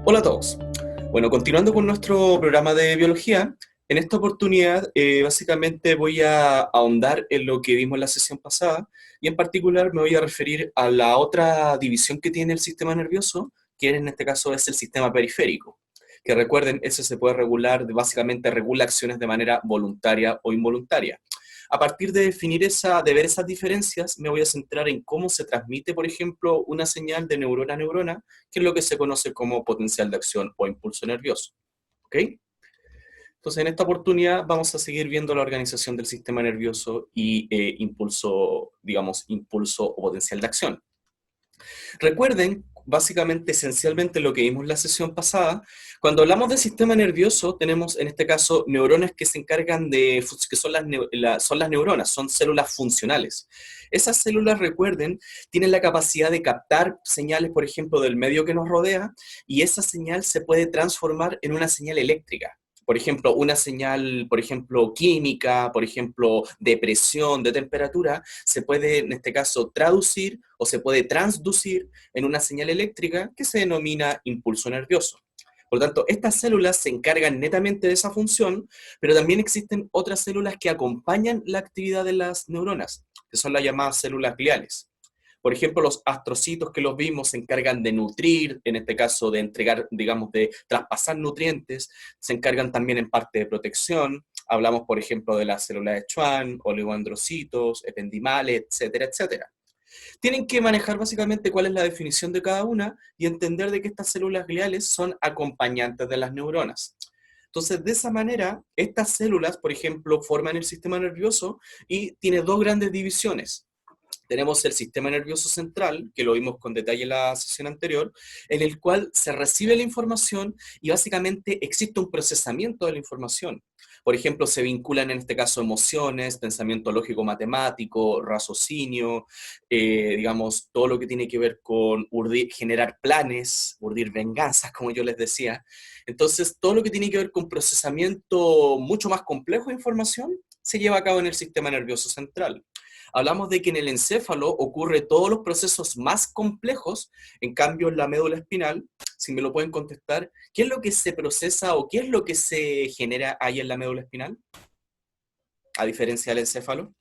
Hola a todos. Bueno, continuando con nuestro programa de biología, en esta oportunidad básicamente voy a ahondar en lo que vimos en la sesión pasada y en particular me voy a referir a la otra división que tiene el sistema nervioso, que en este caso es el sistema periférico. Que recuerden, ese se puede regular, básicamente regula acciones de manera voluntaria o involuntaria. A partir de de ver esas diferencias, me voy a centrar en cómo se transmite, por ejemplo, una señal de neurona a neurona, que es lo que se conoce como potencial de acción o impulso nervioso. ¿Ok? Entonces, en esta oportunidad vamos a seguir viendo la organización del sistema nervioso y impulso, digamos, impulso o potencial de acción. Recuerden, básicamente, esencialmente lo que vimos en la sesión pasada, cuando hablamos de sistema nervioso, tenemos en este caso neuronas que se encargan de, que son son las neuronas, son células funcionales. Esas células, recuerden, tienen la capacidad de captar señales, por ejemplo, del medio que nos rodea, y esa señal se puede transformar en una señal eléctrica. Por ejemplo, una señal, por ejemplo, química, por ejemplo, de presión, de temperatura, se puede, en este caso, traducir o se puede transducir en una señal eléctrica que se denomina impulso nervioso. Por lo tanto, estas células se encargan netamente de esa función, pero también existen otras células que acompañan la actividad de las neuronas, que son las llamadas células gliales. Por ejemplo, los astrocitos que los vimos se encargan de nutrir, en este caso de entregar, digamos, de traspasar nutrientes, se encargan también en parte de protección. Hablamos, por ejemplo, de las células de Schwann, oligoandrocitos, ependimales, etcétera, etcétera. Tienen que manejar básicamente cuál es la definición de cada una y entender de que estas células gliales son acompañantes de las neuronas. Entonces, de esa manera, estas células, por ejemplo, forman el sistema nervioso y tiene dos grandes divisiones. Tenemos el sistema nervioso central, que lo vimos con detalle en la sesión anterior, en el cual se recibe la información y básicamente existe un procesamiento de la información. Por ejemplo, se vinculan en este caso emociones, pensamiento lógico matemático, raciocinio, digamos, todo lo que tiene que ver con generar planes, urdir venganzas, como yo les decía. Entonces, todo lo que tiene que ver con procesamiento mucho más complejo de información se lleva a cabo en el sistema nervioso central. Hablamos de que en el encéfalo ocurre todos los procesos más complejos, en cambio en la médula espinal, si me lo pueden contestar, ¿qué es lo que se procesa o qué es lo que se genera ahí en la médula espinal? A diferencia del encéfalo.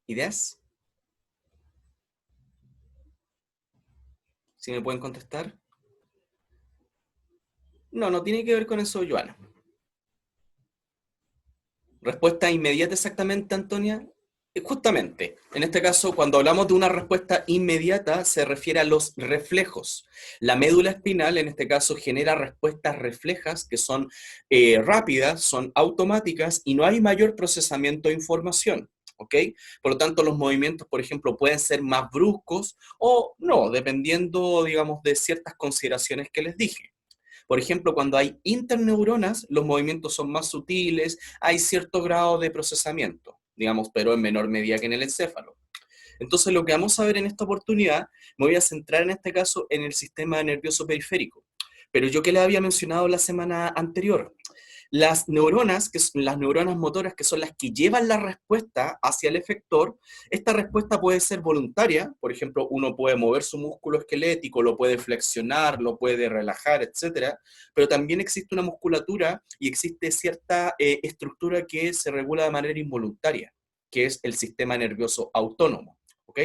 ¿Ideas? Si me pueden contestar. No, no tiene que ver con eso, Joana. Respuesta inmediata exactamente, Antonia. Justamente, en este caso, cuando hablamos de una respuesta inmediata, se refiere a los reflejos. La médula espinal, en este caso, genera respuestas reflejas que son rápidas, son automáticas y no hay mayor procesamiento de información. ¿Ok? Por lo tanto, los movimientos, por ejemplo, pueden ser más bruscos o no, dependiendo, digamos, de ciertas consideraciones que les dije. Por ejemplo, cuando hay interneuronas, los movimientos son más sutiles, hay cierto grado de procesamiento, digamos, pero en menor medida que en el encéfalo. Entonces, lo que vamos a ver en esta oportunidad, me voy a centrar en este caso en el sistema nervioso periférico. Pero yo que le había mencionado la semana anterior, las neuronas, que son las neuronas motoras, que son las que llevan la respuesta hacia el efector, esta respuesta puede ser voluntaria, por ejemplo, uno puede mover su músculo esquelético, lo puede flexionar, lo puede relajar, etcétera, pero también existe una musculatura y existe cierta estructura que se regula de manera involuntaria, que es el sistema nervioso autónomo, ¿ok?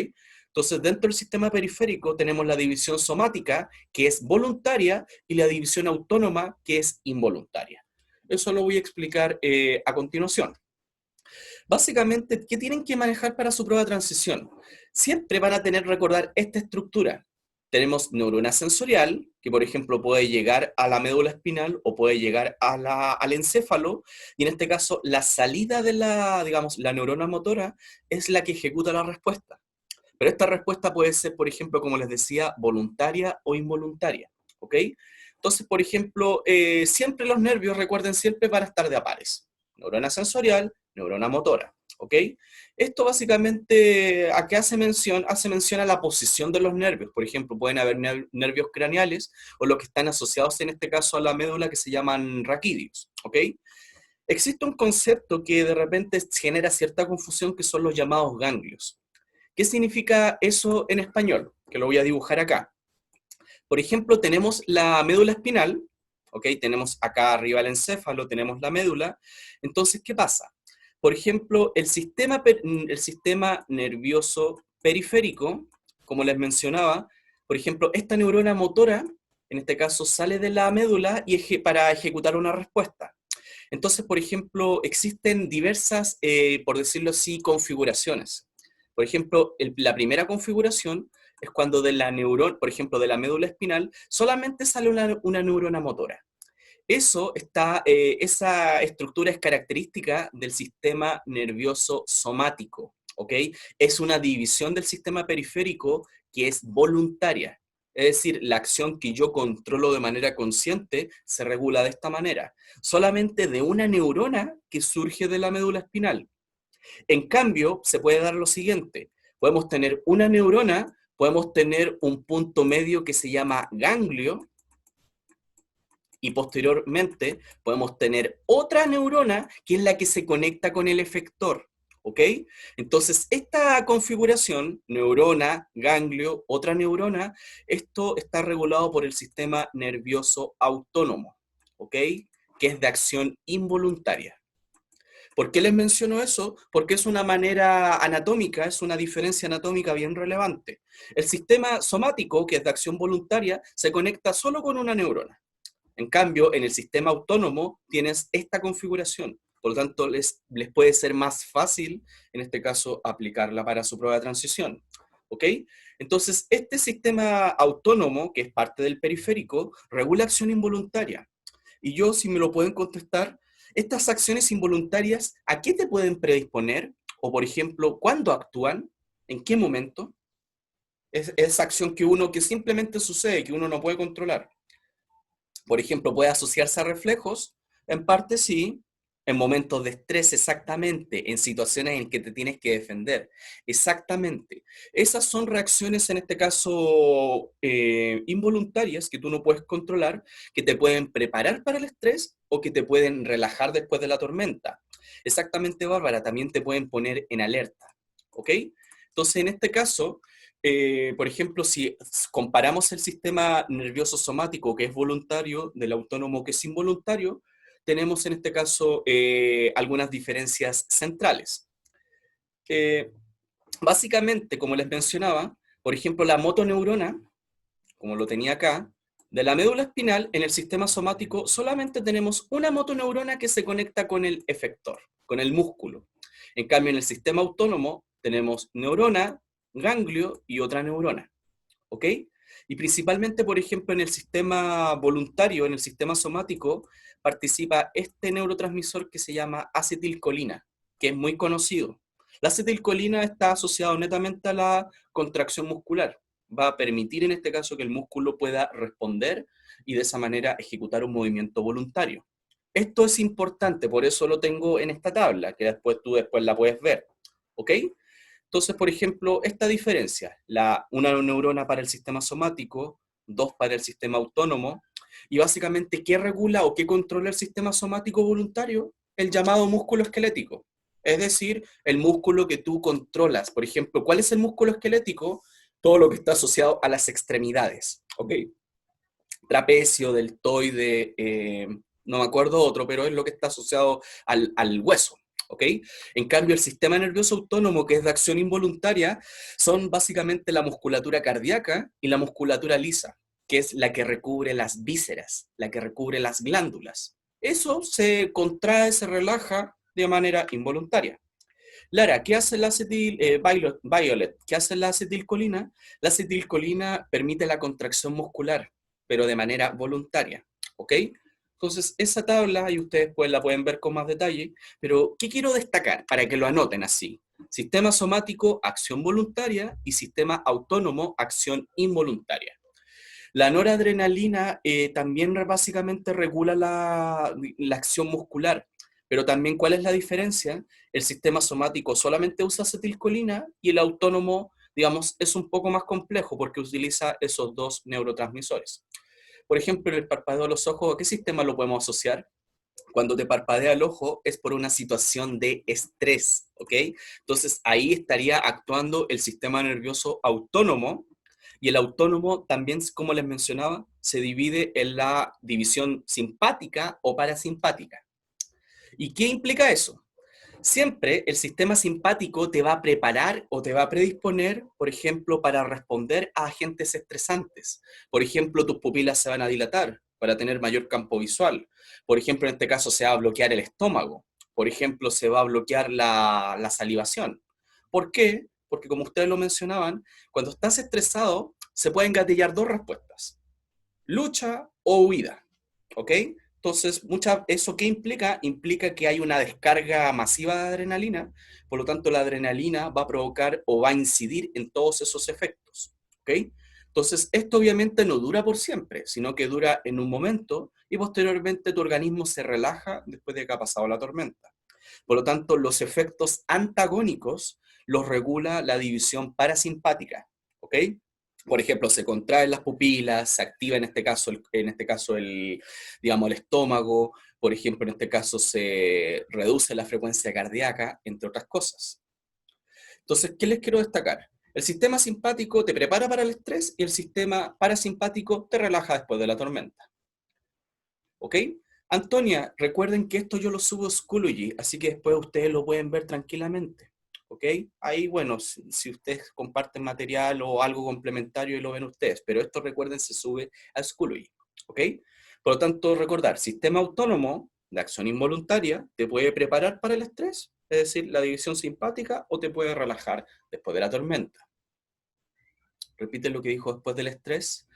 Entonces, dentro del sistema periférico tenemos la división somática, que es voluntaria, y la división autónoma, que es involuntaria. Eso lo voy a explicar a continuación. Básicamente, ¿qué tienen que manejar para su prueba de transición? Siempre van a tener que recordar esta estructura. Tenemos neurona sensorial, que por ejemplo puede llegar a la médula espinal o puede llegar al encéfalo, y en este caso la salida de digamos, la neurona motora es la que ejecuta la respuesta. Pero esta respuesta puede ser, por ejemplo, como les decía, voluntaria o involuntaria, ¿ok? Entonces, por ejemplo, siempre los nervios, recuerden siempre, para estar de a pares. Neurona sensorial, neurona motora, ¿ok? Esto básicamente, ¿a qué hace mención? Hace mención a la posición de los nervios. Por ejemplo, pueden haber nervios craneales o los que están asociados en este caso a la médula que se llaman raquídeos, ¿ok? Existe un concepto que de repente genera cierta confusión que son los llamados ganglios. ¿Qué significa eso en español? Que lo voy a dibujar acá. Por ejemplo, tenemos la médula espinal, ¿ok? Tenemos acá arriba el encéfalo, tenemos la médula. Entonces, ¿qué pasa? Por ejemplo, el sistema nervioso periférico, como les mencionaba, por ejemplo, esta neurona motora, en este caso, sale de la médula para ejecutar una respuesta. Entonces, por ejemplo, existen diversas, por decirlo así, configuraciones. Por ejemplo, la primera configuración es cuando de la neurona, por ejemplo, de la médula espinal, solamente sale una neurona motora. Esa estructura es característica del sistema nervioso somático, ¿ok? Es una división del sistema periférico que es voluntaria. Es decir, la acción que yo controlo de manera consciente se regula de esta manera, solamente de una neurona que surge de la médula espinal. En cambio, se puede dar lo siguiente, podemos tener una neurona, podemos tener un punto medio que se llama ganglio, y posteriormente podemos tener otra neurona que es la que se conecta con el efector, ¿ok? Entonces, esta configuración, neurona, ganglio, otra neurona, esto está regulado por el sistema nervioso autónomo, ¿ok? Que es de acción involuntaria. ¿Por qué les menciono eso? Porque es una manera anatómica, es una diferencia anatómica bien relevante. El sistema somático, que es de acción voluntaria, se conecta solo con una neurona. En cambio, en el sistema autónomo tienes esta configuración. Por lo tanto, les puede ser más fácil, en este caso, aplicarla para su prueba de transición. ¿Ok? Entonces, este sistema autónomo, que es parte del periférico, regula acción involuntaria. Y yo, si me lo pueden contestar, estas acciones involuntarias, ¿a qué te pueden predisponer? O, por ejemplo, ¿cuándo actúan? ¿En qué momento? Es esa acción que simplemente sucede, que uno no puede controlar. Por ejemplo, puede asociarse a reflejos, en parte sí, en momentos de estrés exactamente, en situaciones en que te tienes que defender, exactamente. Esas son reacciones, en este caso, involuntarias que tú no puedes controlar, que te pueden preparar para el estrés o que te pueden relajar después de la tormenta. Exactamente, Bárbara, también te pueden poner en alerta, ¿ok? Entonces, en este caso, por ejemplo, si comparamos el sistema nervioso somático que es voluntario del autónomo que es involuntario, tenemos en este caso algunas diferencias centrales. Eh, Básicamente, como les mencionaba, por ejemplo, la motoneurona, como lo tenía acá, de la médula espinal en el sistema somático solamente tenemos una motoneurona que se conecta con el efector, con el músculo. En cambio, en el sistema autónomo tenemos neurona, ganglio y otra neurona. ¿Ok? Y principalmente, por ejemplo, en el sistema voluntario, en el sistema somático, participa este neurotransmisor que se llama acetilcolina, que es muy conocido. La acetilcolina está asociada netamente a la contracción muscular. Va a permitir en este caso que el músculo pueda responder y de esa manera ejecutar un movimiento voluntario. Esto es importante, por eso lo tengo en esta tabla, que tú después la puedes ver. ¿Ok? Entonces, por ejemplo, esta diferencia, una neurona para el sistema somático, dos para el sistema autónomo, y básicamente, ¿qué regula o qué controla el sistema somático voluntario? El llamado músculo esquelético. Es decir, el músculo que tú controlas. Por ejemplo, ¿cuál es el músculo esquelético? Todo lo que está asociado a las extremidades. ¿Ok? Trapecio, deltoide, no me acuerdo otro, pero es lo que está asociado al hueso. ¿Ok? En cambio, el sistema nervioso autónomo, que es de acción involuntaria, son básicamente la musculatura cardíaca y la musculatura lisa, que es la que recubre las vísceras, la que recubre las glándulas. Eso se contrae, se relaja de manera involuntaria. Lara, ¿qué hace la Violet? ¿Qué hace la acetilcolina? La acetilcolina permite la contracción muscular, pero de manera voluntaria, ¿ok? Entonces, esa tabla, y ustedes pues la pueden ver con más detalle, pero ¿qué quiero destacar para que lo anoten así? Sistema somático, acción voluntaria, y sistema autónomo, acción involuntaria. La noradrenalina también básicamente regula la acción muscular, pero también ¿cuál es la diferencia? El sistema somático solamente usa acetilcolina y el autónomo, digamos, es un poco más complejo porque utiliza esos dos neurotransmisores. Por ejemplo, el parpadeo de los ojos, ¿a qué sistema lo podemos asociar? Cuando te parpadea el ojo es por una situación de estrés, ¿ok? Entonces ahí estaría actuando el sistema nervioso autónomo, y el autónomo también, como les mencionaba, se divide en la división simpática o parasimpática. ¿Y qué implica eso? Siempre el sistema simpático te va a preparar o te va a predisponer, por ejemplo, para responder a agentes estresantes. Por ejemplo, tus pupilas se van a dilatar para tener mayor campo visual. Por ejemplo, en este caso se va a bloquear el estómago. Por ejemplo, se va a bloquear la salivación. ¿Por qué? Porque como ustedes lo mencionaban, cuando estás estresado se pueden gatillar dos respuestas: lucha o huida, ¿ok? Entonces, ¿eso qué implica? Implica que hay una descarga masiva de adrenalina, por lo tanto la adrenalina va a provocar o va a incidir en todos esos efectos, ¿ok? Entonces, esto obviamente no dura por siempre, sino que dura en un momento y posteriormente tu organismo se relaja después de que ha pasado la tormenta. Por lo tanto, los efectos antagónicos los regula la división parasimpática, ¿ok? Por ejemplo, se contraen las pupilas, se activa digamos, el estómago, por ejemplo, en este caso se reduce la frecuencia cardíaca, entre otras cosas. Entonces, ¿qué les quiero destacar? El sistema simpático te prepara para el estrés y el sistema parasimpático te relaja después de la tormenta. ¿Ok? Antonia, recuerden que esto yo lo subo a Schoology, así que después ustedes lo pueden ver tranquilamente. ¿Ok? Ahí, bueno, si ustedes comparten material o algo complementario y lo ven ustedes, pero esto recuerden se sube a Schoology. ¿Ok? Por lo tanto, recordar, sistema autónomo de acción involuntaria te puede preparar para el estrés, es decir, la división simpática, o te puede relajar después de la tormenta. Repite lo que dijo después del estrés.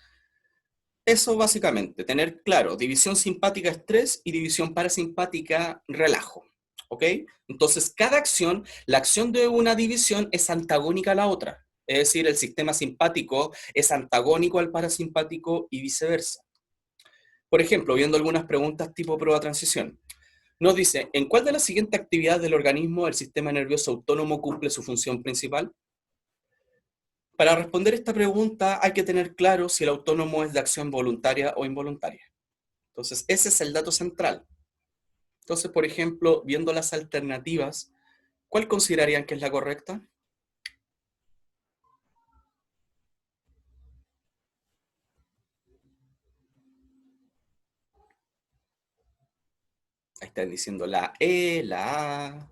Eso básicamente, tener claro, división simpática estrés y división parasimpática relajo, ¿ok? Entonces, cada acción, la acción de una división es antagónica a la otra, es decir, el sistema simpático es antagónico al parasimpático y viceversa. Por ejemplo, viendo algunas preguntas tipo prueba transición, nos dice, ¿en cuál de las siguientes actividades del organismo el sistema nervioso autónomo cumple su función principal? Para responder esta pregunta hay que tener claro si el autónomo es de acción voluntaria o involuntaria. Entonces, ese es el dato central. Entonces, por ejemplo, viendo las alternativas, ¿cuál considerarían que es la correcta? Ahí están diciendo la E, la A.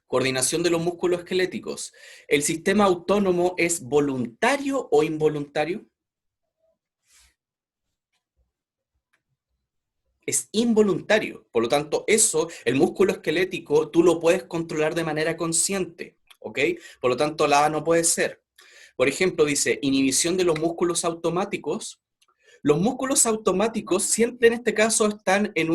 Coordinación de los músculos esqueléticos. ¿El sistema autónomo es voluntario o involuntario? Es involuntario. Por lo tanto, eso, el músculo esquelético, tú lo puedes controlar de manera consciente, ¿ok? Por lo tanto, la A no puede ser. Por ejemplo, dice, inhibición de los músculos automáticos. Los músculos automáticos siempre en este caso están en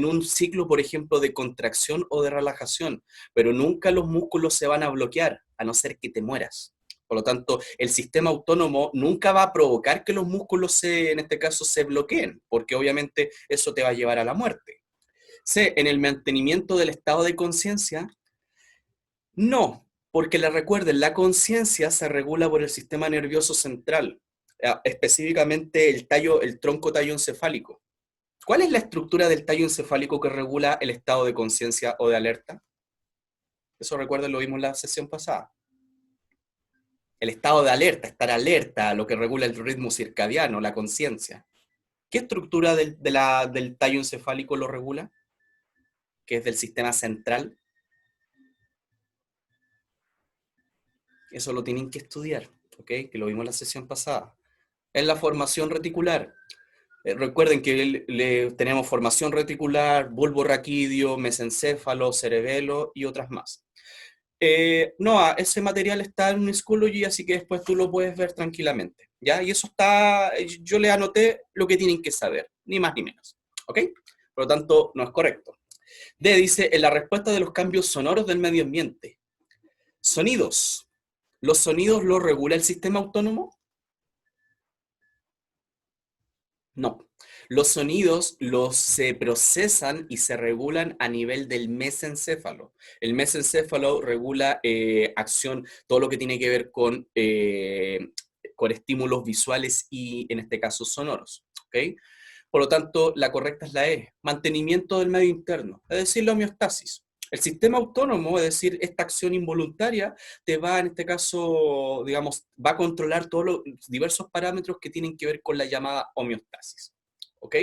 un ciclo, por ejemplo, de contracción o de relajación, pero nunca los músculos se van a bloquear, a no ser que te mueras. Por lo tanto, el sistema autónomo nunca va a provocar que los músculos en este caso se bloqueen, porque obviamente eso te va a llevar a la muerte. C, en el mantenimiento del estado de conciencia, no, porque le recuerden, la conciencia se regula por el sistema nervioso central, específicamente el tronco tallo encefálico. ¿Cuál es la estructura del tallo encefálico que regula el estado de conciencia o de alerta? Eso recuerden, lo vimos en la sesión pasada. El estado de alerta, lo que regula el ritmo circadiano, la conciencia. ¿Qué estructura del tallo encefálico lo regula? Que es del sistema central. Eso lo tienen que estudiar, ¿ok? Que lo vimos en la sesión pasada. Es la formación reticular. Recuerden que tenemos formación reticular, bulbo raquídeo, mesencéfalo, cerebelo y otras más. Noah, ese material está en un Schoology, así que después tú lo puedes ver tranquilamente, ¿ya? Y eso está, yo le anoté lo que tienen que saber, ni más ni menos, ¿ok? Por lo tanto, no es correcto. D dice, en la respuesta de los cambios sonoros del medio ambiente. Sonidos. ¿Los sonidos los regula el sistema autónomo? No. Los sonidos se procesan y se regulan a nivel del mesencéfalo. El mesencéfalo regula acción, todo lo que tiene que ver con estímulos visuales y, en este caso, sonoros. ¿Ok? Por lo tanto, la correcta es la E, mantenimiento del medio interno, es decir, la homeostasis. El sistema autónomo, es decir, esta acción involuntaria, te va, en este caso, digamos, va a controlar todos los diversos parámetros que tienen que ver con la llamada homeostasis. ¿Ok?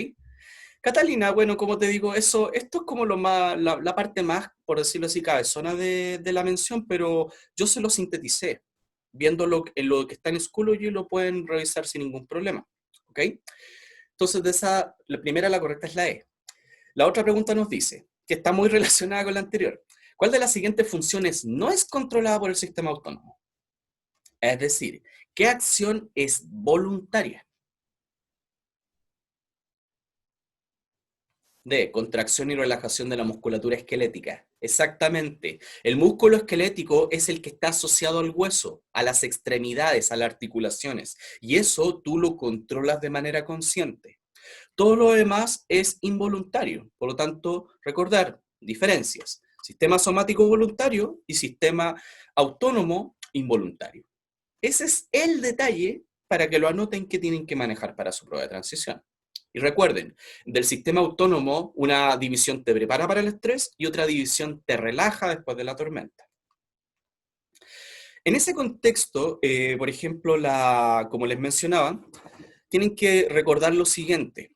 Catalina, bueno, como te digo, esto es como la parte más, por decirlo así, cabezona de la mención, pero yo se lo sinteticé. Viéndolo en lo que está en Schoology lo pueden revisar sin ningún problema. ¿Ok? Entonces, la primera, la correcta es la E. La otra pregunta nos dice, que está muy relacionada con la anterior. ¿Cuál de las siguientes funciones no es controlada por el sistema autónomo? Es decir, ¿qué acción es voluntaria? D. Contracción y relajación de la musculatura esquelética. Exactamente. El músculo esquelético es el que está asociado al hueso, a las extremidades, a las articulaciones. Y eso tú lo controlas de manera consciente. Todo lo demás es involuntario. Por lo tanto, recordar diferencias. Sistema somático voluntario y sistema autónomo involuntario. Ese es el detalle para que lo anoten que tienen que manejar para su prueba de transición. Y recuerden, del sistema autónomo, una división te prepara para el estrés y otra división te relaja después de la tormenta. En ese contexto, por ejemplo, como les mencionaba, tienen que recordar lo siguiente.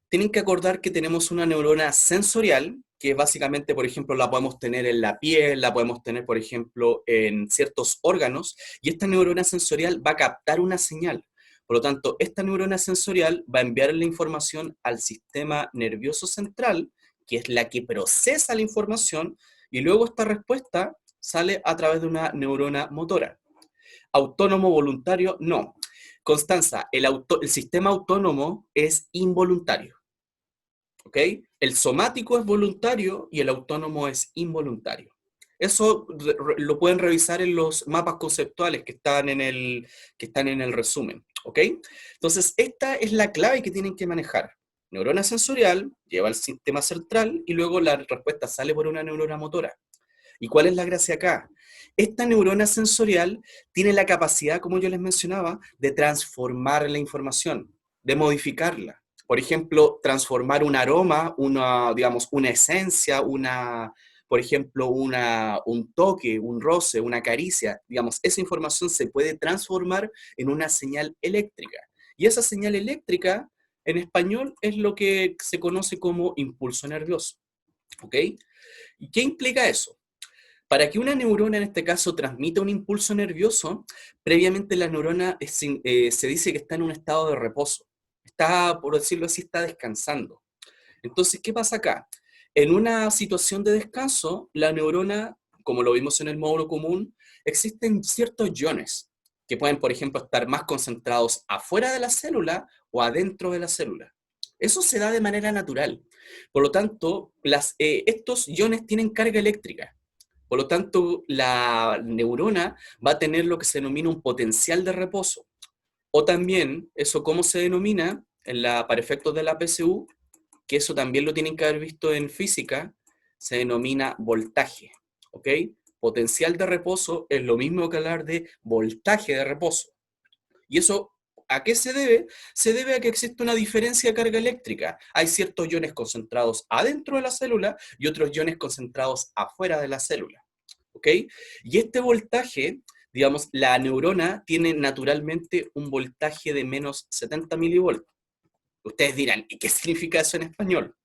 Tienen que acordar que tenemos una neurona sensorial, que básicamente, por ejemplo, la podemos tener en la piel, la podemos tener, por ejemplo, en ciertos órganos, y esta neurona sensorial va a captar una señal. Por lo tanto, esta neurona sensorial va a enviar la información al sistema nervioso central, que es la que procesa la información, y luego esta respuesta sale a través de una neurona motora. Autónomo voluntario, no. Constanza, el sistema autónomo es involuntario. ¿Ok? El somático es voluntario y el autónomo es involuntario. Eso lo pueden revisar en los mapas conceptuales que están en el resumen. ¿Ok? Entonces, esta es la clave que tienen que manejar. Neurona sensorial lleva al sistema central y luego la respuesta sale por una neurona motora. ¿Y cuál es la gracia acá? Esta neurona sensorial tiene la capacidad, como yo les mencionaba, de transformar la información, de modificarla. Por ejemplo, transformar un aroma, digamos, una esencia, por ejemplo, un toque, un roce, una caricia. Digamos, esa información se puede transformar en una señal eléctrica. Y esa señal eléctrica, en español, es lo que se conoce como impulso nervioso. ¿Ok? ¿Y qué implica eso? Para que una neurona, en este caso, transmita un impulso nervioso, previamente la neurona se dice que está en un estado de reposo. Está, por decirlo así, está descansando. Entonces, ¿qué pasa acá? En una situación de descanso, la neurona, como lo vimos en el módulo común, existen ciertos iones que pueden, por ejemplo, estar más concentrados afuera de la célula o adentro de la célula. Eso se da de manera natural. Por lo tanto, estos iones tienen carga eléctrica. Por lo tanto, la neurona va a tener lo que se denomina un potencial de reposo. O también, eso cómo se denomina para efectos de la PSU, que eso también lo tienen que haber visto en física, se denomina voltaje. ¿Ok? Potencial de reposo es lo mismo que hablar de voltaje de reposo. ¿Y eso a qué se debe? Se debe a que existe una diferencia de carga eléctrica. Hay ciertos iones concentrados adentro de la célula y otros iones concentrados afuera de la célula. ¿Ok? Y este voltaje, digamos, la neurona tiene naturalmente un voltaje de menos 70 milivolts. Ustedes dirán, ¿y qué significa eso en español?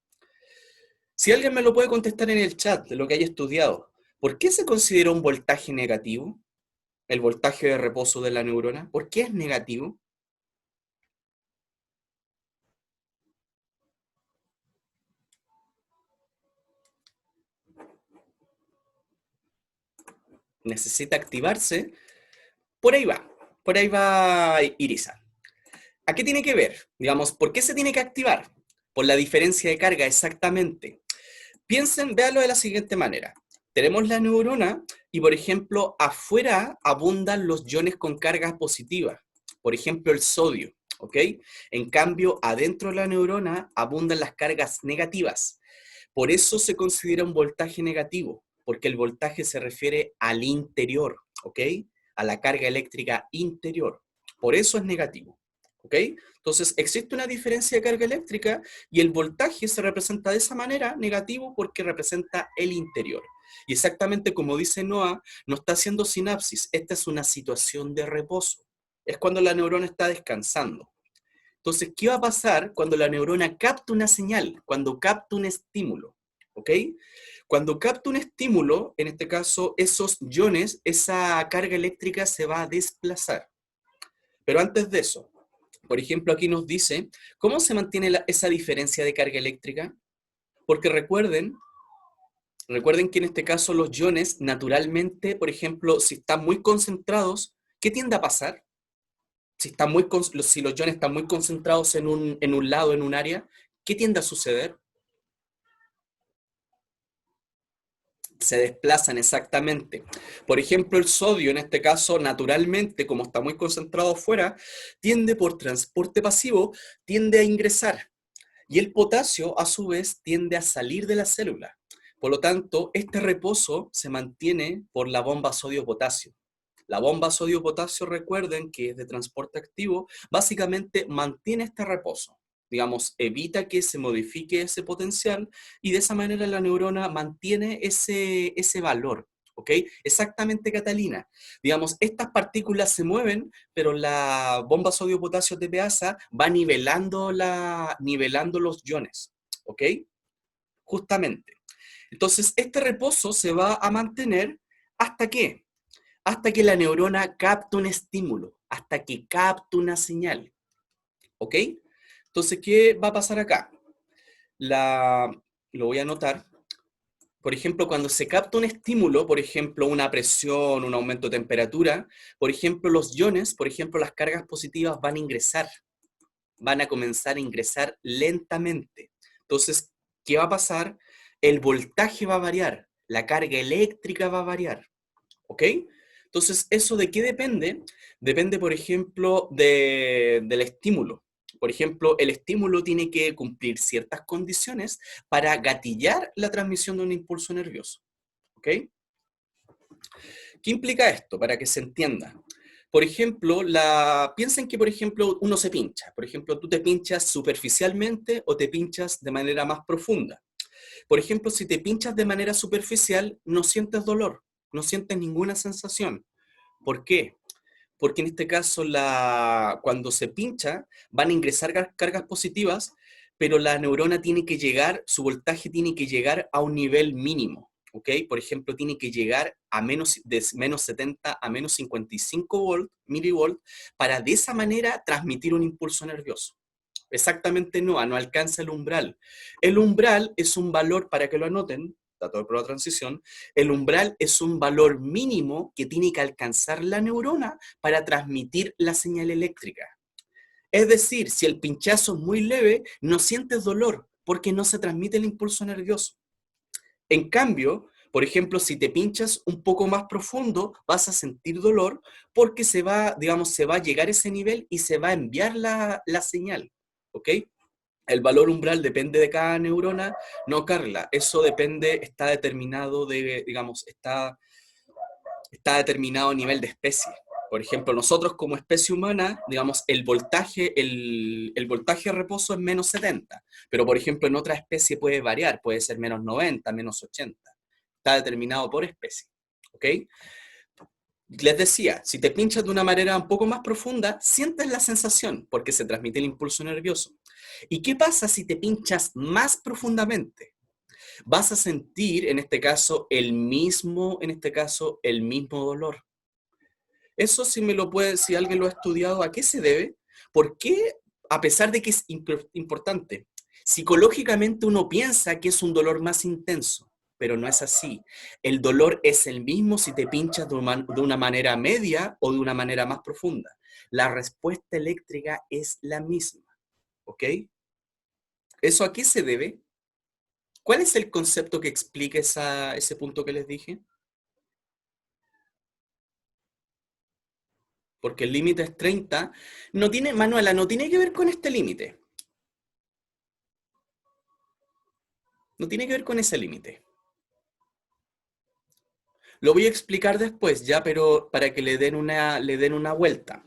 Si alguien me lo puede contestar en el chat de lo que haya estudiado, ¿por qué se considera un voltaje negativo? El voltaje de reposo de la neurona. ¿Por qué es negativo? Necesita activarse. Por ahí va Irisa. ¿A qué tiene que ver? Digamos, ¿por qué se tiene que activar? Por la diferencia de carga, exactamente. Véanlo de la siguiente manera. Tenemos la neurona y, por ejemplo, afuera abundan los iones con cargas positivas. Por ejemplo, el sodio, ¿ok? En cambio, adentro de la neurona abundan las cargas negativas. Por eso se considera un voltaje negativo, porque el voltaje se refiere al interior, ¿ok? A la carga eléctrica interior. Por eso es negativo, ¿ok? Entonces, existe una diferencia de carga eléctrica y el voltaje se representa de esa manera, negativo, porque representa el interior. Y exactamente como dice Noah, no está haciendo sinapsis, esta es una situación de reposo. Es cuando la neurona está descansando. Entonces, ¿qué va a pasar cuando la neurona capta una señal? Cuando capta un estímulo, ¿ok? Cuando capta un estímulo, en este caso, esos iones, esa carga eléctrica se va a desplazar. Pero antes de eso, por ejemplo, aquí nos dice, ¿cómo se mantiene esa diferencia de carga eléctrica? Porque recuerden que en este caso los iones, naturalmente, por ejemplo, si están muy concentrados, ¿qué tiende a pasar? Si los iones están muy concentrados en un lado, en un área, ¿qué tiende a suceder? Se desplazan exactamente. Por ejemplo, el sodio, en este caso, naturalmente, como está muy concentrado fuera, tiende por transporte pasivo, tiende a ingresar. Y el potasio, a su vez, tiende a salir de la célula. Por lo tanto, este reposo se mantiene por la bomba sodio-potasio. La bomba sodio-potasio, recuerden que es de transporte activo, básicamente mantiene este reposo. Digamos, evita que se modifique ese potencial y de esa manera la neurona mantiene ese valor. ¿Ok? Exactamente, Catalina. Digamos, estas partículas se mueven, pero la bomba sodio-potasio TPasa va nivelando los iones. ¿Ok? Justamente. Entonces, este reposo se va a mantener hasta qué? Hasta que la neurona capta un estímulo, hasta que capta una señal. ¿Ok? Entonces, ¿qué va a pasar acá? Lo voy a anotar. Por ejemplo, cuando se capta un estímulo, por ejemplo, una presión, un aumento de temperatura, por ejemplo, los iones, por ejemplo, las cargas positivas van a ingresar, van a comenzar a ingresar lentamente. Entonces, ¿qué va a pasar? El voltaje va a variar, la carga eléctrica va a variar. ¿Ok? Entonces, ¿eso de qué depende? Depende, por ejemplo, del estímulo. Por ejemplo, el estímulo tiene que cumplir ciertas condiciones para gatillar la transmisión de un impulso nervioso. ¿Ok? ¿Qué implica esto? Para que se entienda. Por ejemplo, piensen que, por ejemplo, uno se pincha. Por ejemplo, tú te pinchas superficialmente o te pinchas de manera más profunda. Por ejemplo, si te pinchas de manera superficial, no sientes dolor, no sientes ninguna sensación. ¿Por qué? Porque en este caso, cuando se pincha, van a ingresar cargas positivas, pero la neurona tiene que llegar, su voltaje tiene que llegar a un nivel mínimo. ¿Ok? Por ejemplo, tiene que llegar de menos 70 a menos 55 milivolt, para de esa manera transmitir un impulso nervioso. Exactamente no alcanza el umbral. El umbral es un valor, para que lo anoten, dato de prueba de transición, el umbral es un valor mínimo que tiene que alcanzar la neurona para transmitir la señal eléctrica. Es decir, si el pinchazo es muy leve, no sientes dolor porque no se transmite el impulso nervioso. En cambio, por ejemplo, si te pinchas un poco más profundo, vas a sentir dolor porque digamos, se va a llegar a ese nivel y se va a enviar la señal. ¿Ok? El valor umbral depende de cada neurona. No, Carla, eso depende, está determinado digamos, está determinado a nivel de especie. Por ejemplo, nosotros como especie humana, digamos, el voltaje de reposo es menos 70, pero por ejemplo en otra especie puede variar, puede ser menos 90, menos 80. Está determinado por especie. ¿Ok? Les decía, si te pinchas de una manera un poco más profunda, sientes la sensación porque se transmite el impulso nervioso. ¿Y qué pasa si te pinchas más profundamente? Vas a sentir, el mismo dolor. Eso si alguien lo ha estudiado, ¿a qué se debe? ¿Por qué, a pesar de que es importante, psicológicamente uno piensa que es un dolor más intenso, pero no es así? El dolor es el mismo si te pinchas de una manera media o de una manera más profunda. La respuesta eléctrica es la misma, ¿ok? ¿Eso a qué se debe? ¿Cuál es el concepto que explica ese punto que les dije? Porque el límite es 30. Manuela, no tiene que ver con este límite. No tiene que ver con ese límite. Lo voy a explicar después ya, pero para que le den una vuelta.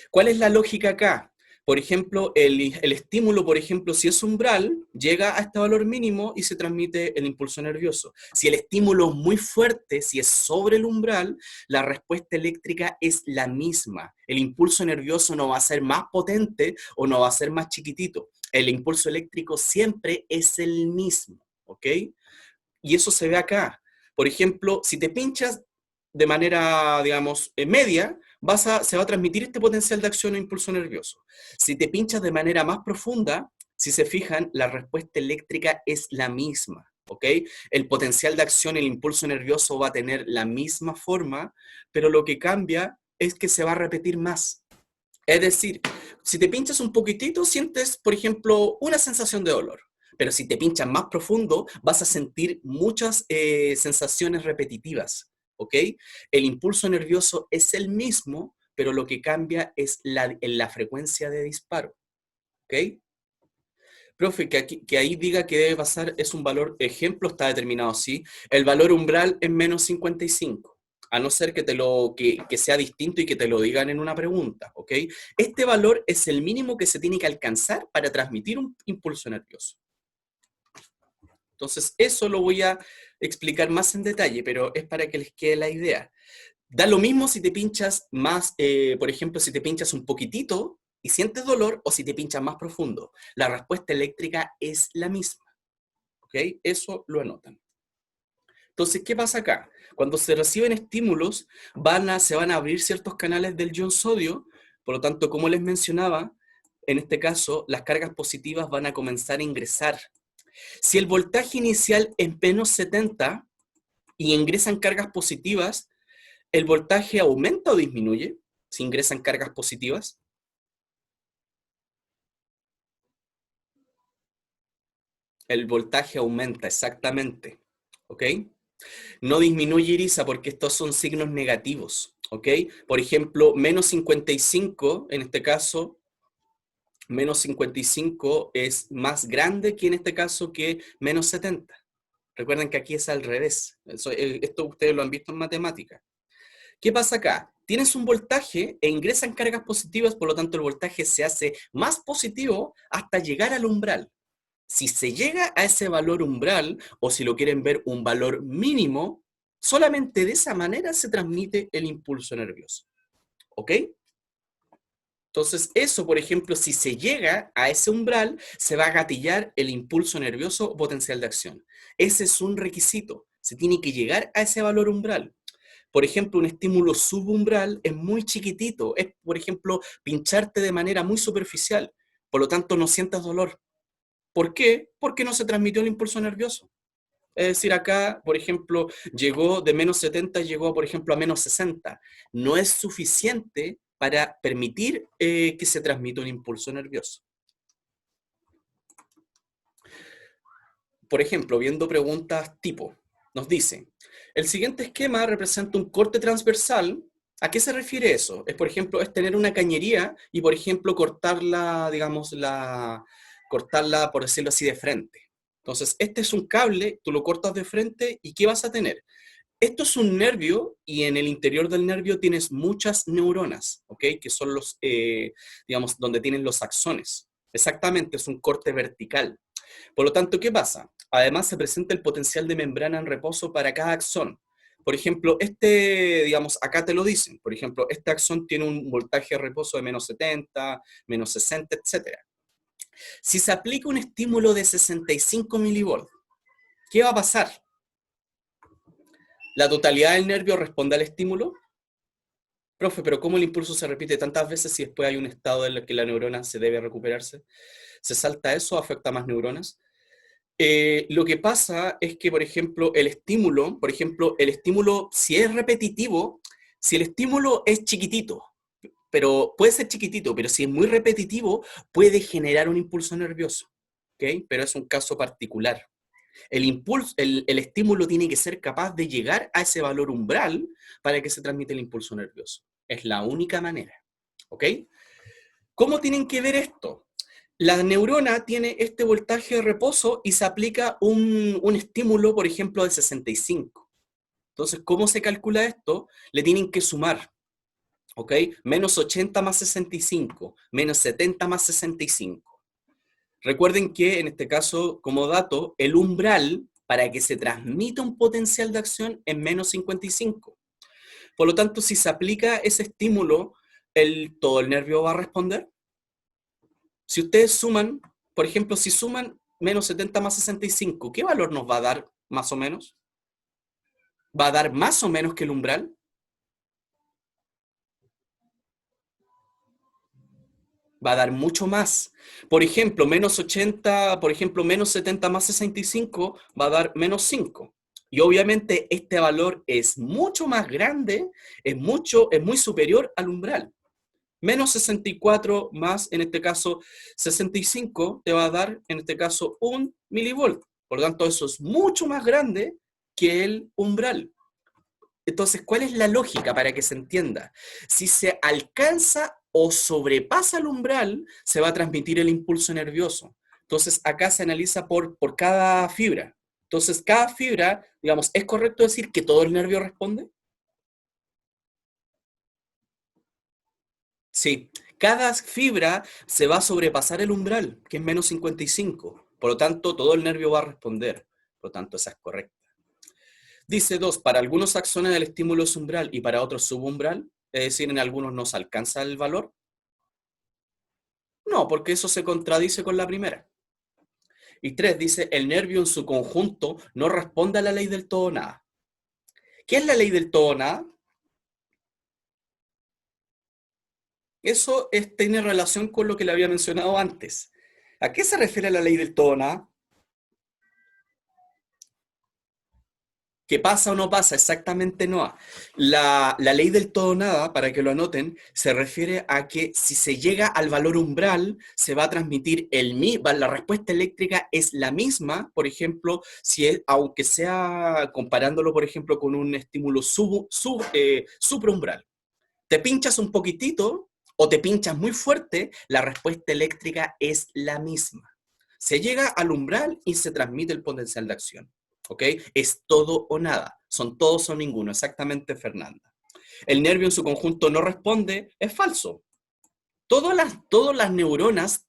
¿Cuál es la lógica acá? Por ejemplo, el estímulo, por ejemplo, si es umbral, llega a este valor mínimo y se transmite el impulso nervioso. Si el estímulo es muy fuerte, si es sobre el umbral, la respuesta eléctrica es la misma. El impulso nervioso no va a ser más potente o no va a ser más chiquitito. El impulso eléctrico siempre es el mismo, ¿ok? Y eso se ve acá. Por ejemplo, si te pinchas de manera, digamos, media, se va a transmitir este potencial de acción o impulso nervioso. Si te pinchas de manera más profunda, si se fijan, la respuesta eléctrica es la misma, ¿ok? El potencial de acción, el impulso nervioso va a tener la misma forma, pero lo que cambia es que se va a repetir más. Es decir, si te pinchas un poquitito, sientes, por ejemplo, una sensación de dolor. Pero si te pinchas más profundo, vas a sentir muchas sensaciones repetitivas, ¿ok? El impulso nervioso es el mismo, pero lo que cambia es la frecuencia de disparo, ¿ok? Profe, que ahí diga que debe pasar es un valor, ejemplo, está determinado así. El valor umbral es menos 55, a no ser que sea distinto y que te lo digan en una pregunta, ¿ok? Este valor es el mínimo que se tiene que alcanzar para transmitir un impulso nervioso. Entonces, eso lo voy a explicar más en detalle, pero es para que les quede la idea. Da lo mismo si te pinchas más, por ejemplo, si te pinchas un poquitito y sientes dolor o si te pinchas más profundo. La respuesta eléctrica es la misma, ¿ok? Eso lo anotan. Entonces, ¿qué pasa acá? Cuando se reciben estímulos, se van a abrir ciertos canales del ion sodio, por lo tanto, como les mencionaba, en este caso, las cargas positivas van a comenzar a ingresar. Si el voltaje inicial es menos 70 y ingresan cargas positivas, ¿el voltaje aumenta o disminuye si ingresan cargas positivas? El voltaje aumenta, exactamente. ¿Ok? No disminuye, Irisa, porque estos son signos negativos. ¿Ok? Por ejemplo, menos 55, en este caso, menos 55 es más grande que en este caso que menos 70. Recuerden que aquí es al revés. Esto ustedes lo han visto en matemáticas. ¿Qué pasa acá? Tienes un voltaje e ingresan cargas positivas, por lo tanto el voltaje se hace más positivo hasta llegar al umbral. Si se llega a ese valor umbral, o si lo quieren ver un valor mínimo, solamente de esa manera se transmite el impulso nervioso. ¿Ok? Entonces, eso, por ejemplo, si se llega a ese umbral, se va a gatillar el impulso nervioso o potencial de acción. Ese es un requisito. Se tiene que llegar a ese valor umbral. Por ejemplo, un estímulo subumbral es muy chiquitito. Es, por ejemplo, pincharte de manera muy superficial. Por lo tanto, no sientas dolor. ¿Por qué? Porque no se transmitió el impulso nervioso. Es decir, acá, por ejemplo, llegó de menos 70, llegó, por ejemplo, a menos 60. No es suficiente para permitir que se transmita un impulso nervioso. Por ejemplo, viendo preguntas tipo, nos dice, el siguiente esquema representa un corte transversal. ¿A qué se refiere eso? Es, por ejemplo, es tener una cañería y, por ejemplo, cortarla, digamos, cortarla, por decirlo así, de frente. Entonces, este es un cable, tú lo cortas de frente y ¿qué vas a tener? Esto es un nervio y en el interior del nervio tienes muchas neuronas, ¿ok? Que son digamos, donde tienen los axones. Exactamente, es un corte vertical. Por lo tanto, ¿qué pasa? Además, se presenta el potencial de membrana en reposo para cada axón. Por ejemplo, digamos, acá te lo dicen. Por ejemplo, este axón tiene un voltaje de reposo de menos 70, menos 60, etc. Si se aplica un estímulo de 65 milivolts, ¿qué va a pasar? ¿La totalidad del nervio responde al estímulo? Profe, pero ¿cómo el impulso se repite tantas veces si después hay un estado en el que la neurona se debe recuperarse? ¿Se salta eso o afecta a más neuronas? Lo que pasa es que, por ejemplo, el estímulo, si es repetitivo, si el estímulo es chiquitito, pero puede ser chiquitito, pero si es muy repetitivo, puede generar un impulso nervioso, ¿ok? Pero es un caso particular. El estímulo tiene que ser capaz de llegar a ese valor umbral para que se transmita el impulso nervioso. Es la única manera, ¿ok? ¿Cómo tienen que ver esto? La neurona tiene este voltaje de reposo y se aplica un estímulo, por ejemplo, de 65. Entonces, ¿cómo se calcula esto? Le tienen que sumar. ¿ok? Menos 80 más 65, menos 70 más 65. Recuerden que en este caso, como dato, el umbral para que se transmita un potencial de acción es menos 55. Por lo tanto, si se aplica ese estímulo, todo el nervio va a responder. Si ustedes suman, por ejemplo, si suman menos 70 más 65, ¿qué valor nos va a dar más o menos? ¿Va a dar más o menos que el umbral? Va a dar mucho más. Por ejemplo, menos 80, por ejemplo, menos 70 más 65 va a dar menos 5. Y obviamente este valor es mucho más grande, es muy superior al umbral. Menos 64 más, en este caso, 65 te va a dar, en este caso, 1 milivolt. Por lo tanto, eso es mucho más grande que el umbral. Entonces, ¿cuál es la lógica para que se entienda? Si se alcanza o sobrepasa el umbral, se va a transmitir el impulso nervioso. Entonces, acá se analiza por cada fibra. Entonces, cada fibra, digamos, ¿es correcto decir que todo el nervio responde? Sí, cada fibra se va a sobrepasar el umbral, que es menos 55. Por lo tanto, todo el nervio va a responder. Por lo tanto, esa es correcta. Dice 2, para algunos axones el estímulo es umbral y para otros subumbral, es decir, en algunos no se alcanza el valor. No, porque eso se contradice con la primera. Y 3 dice, el nervio en su conjunto no responde a la ley del todo o nada. ¿Qué es la ley del todo o nada? Eso tiene relación con lo que le había mencionado antes. ¿A qué se refiere la ley del todo o nada? ¿Qué pasa o no pasa? Exactamente no. La ley del todo o nada, para que lo anoten, se refiere a que si se llega al valor umbral, se va a transmitir la respuesta eléctrica es la misma, por ejemplo, aunque sea comparándolo, por ejemplo, con un estímulo supraumbral. Te pinchas un poquitito o te pinchas muy fuerte, la respuesta eléctrica es la misma. Se llega al umbral y se transmite el potencial de acción. ¿Ok? Es todo o nada. Son todos o ninguno. Exactamente, Fernanda. El nervio en su conjunto no responde, es falso. Todas las neuronas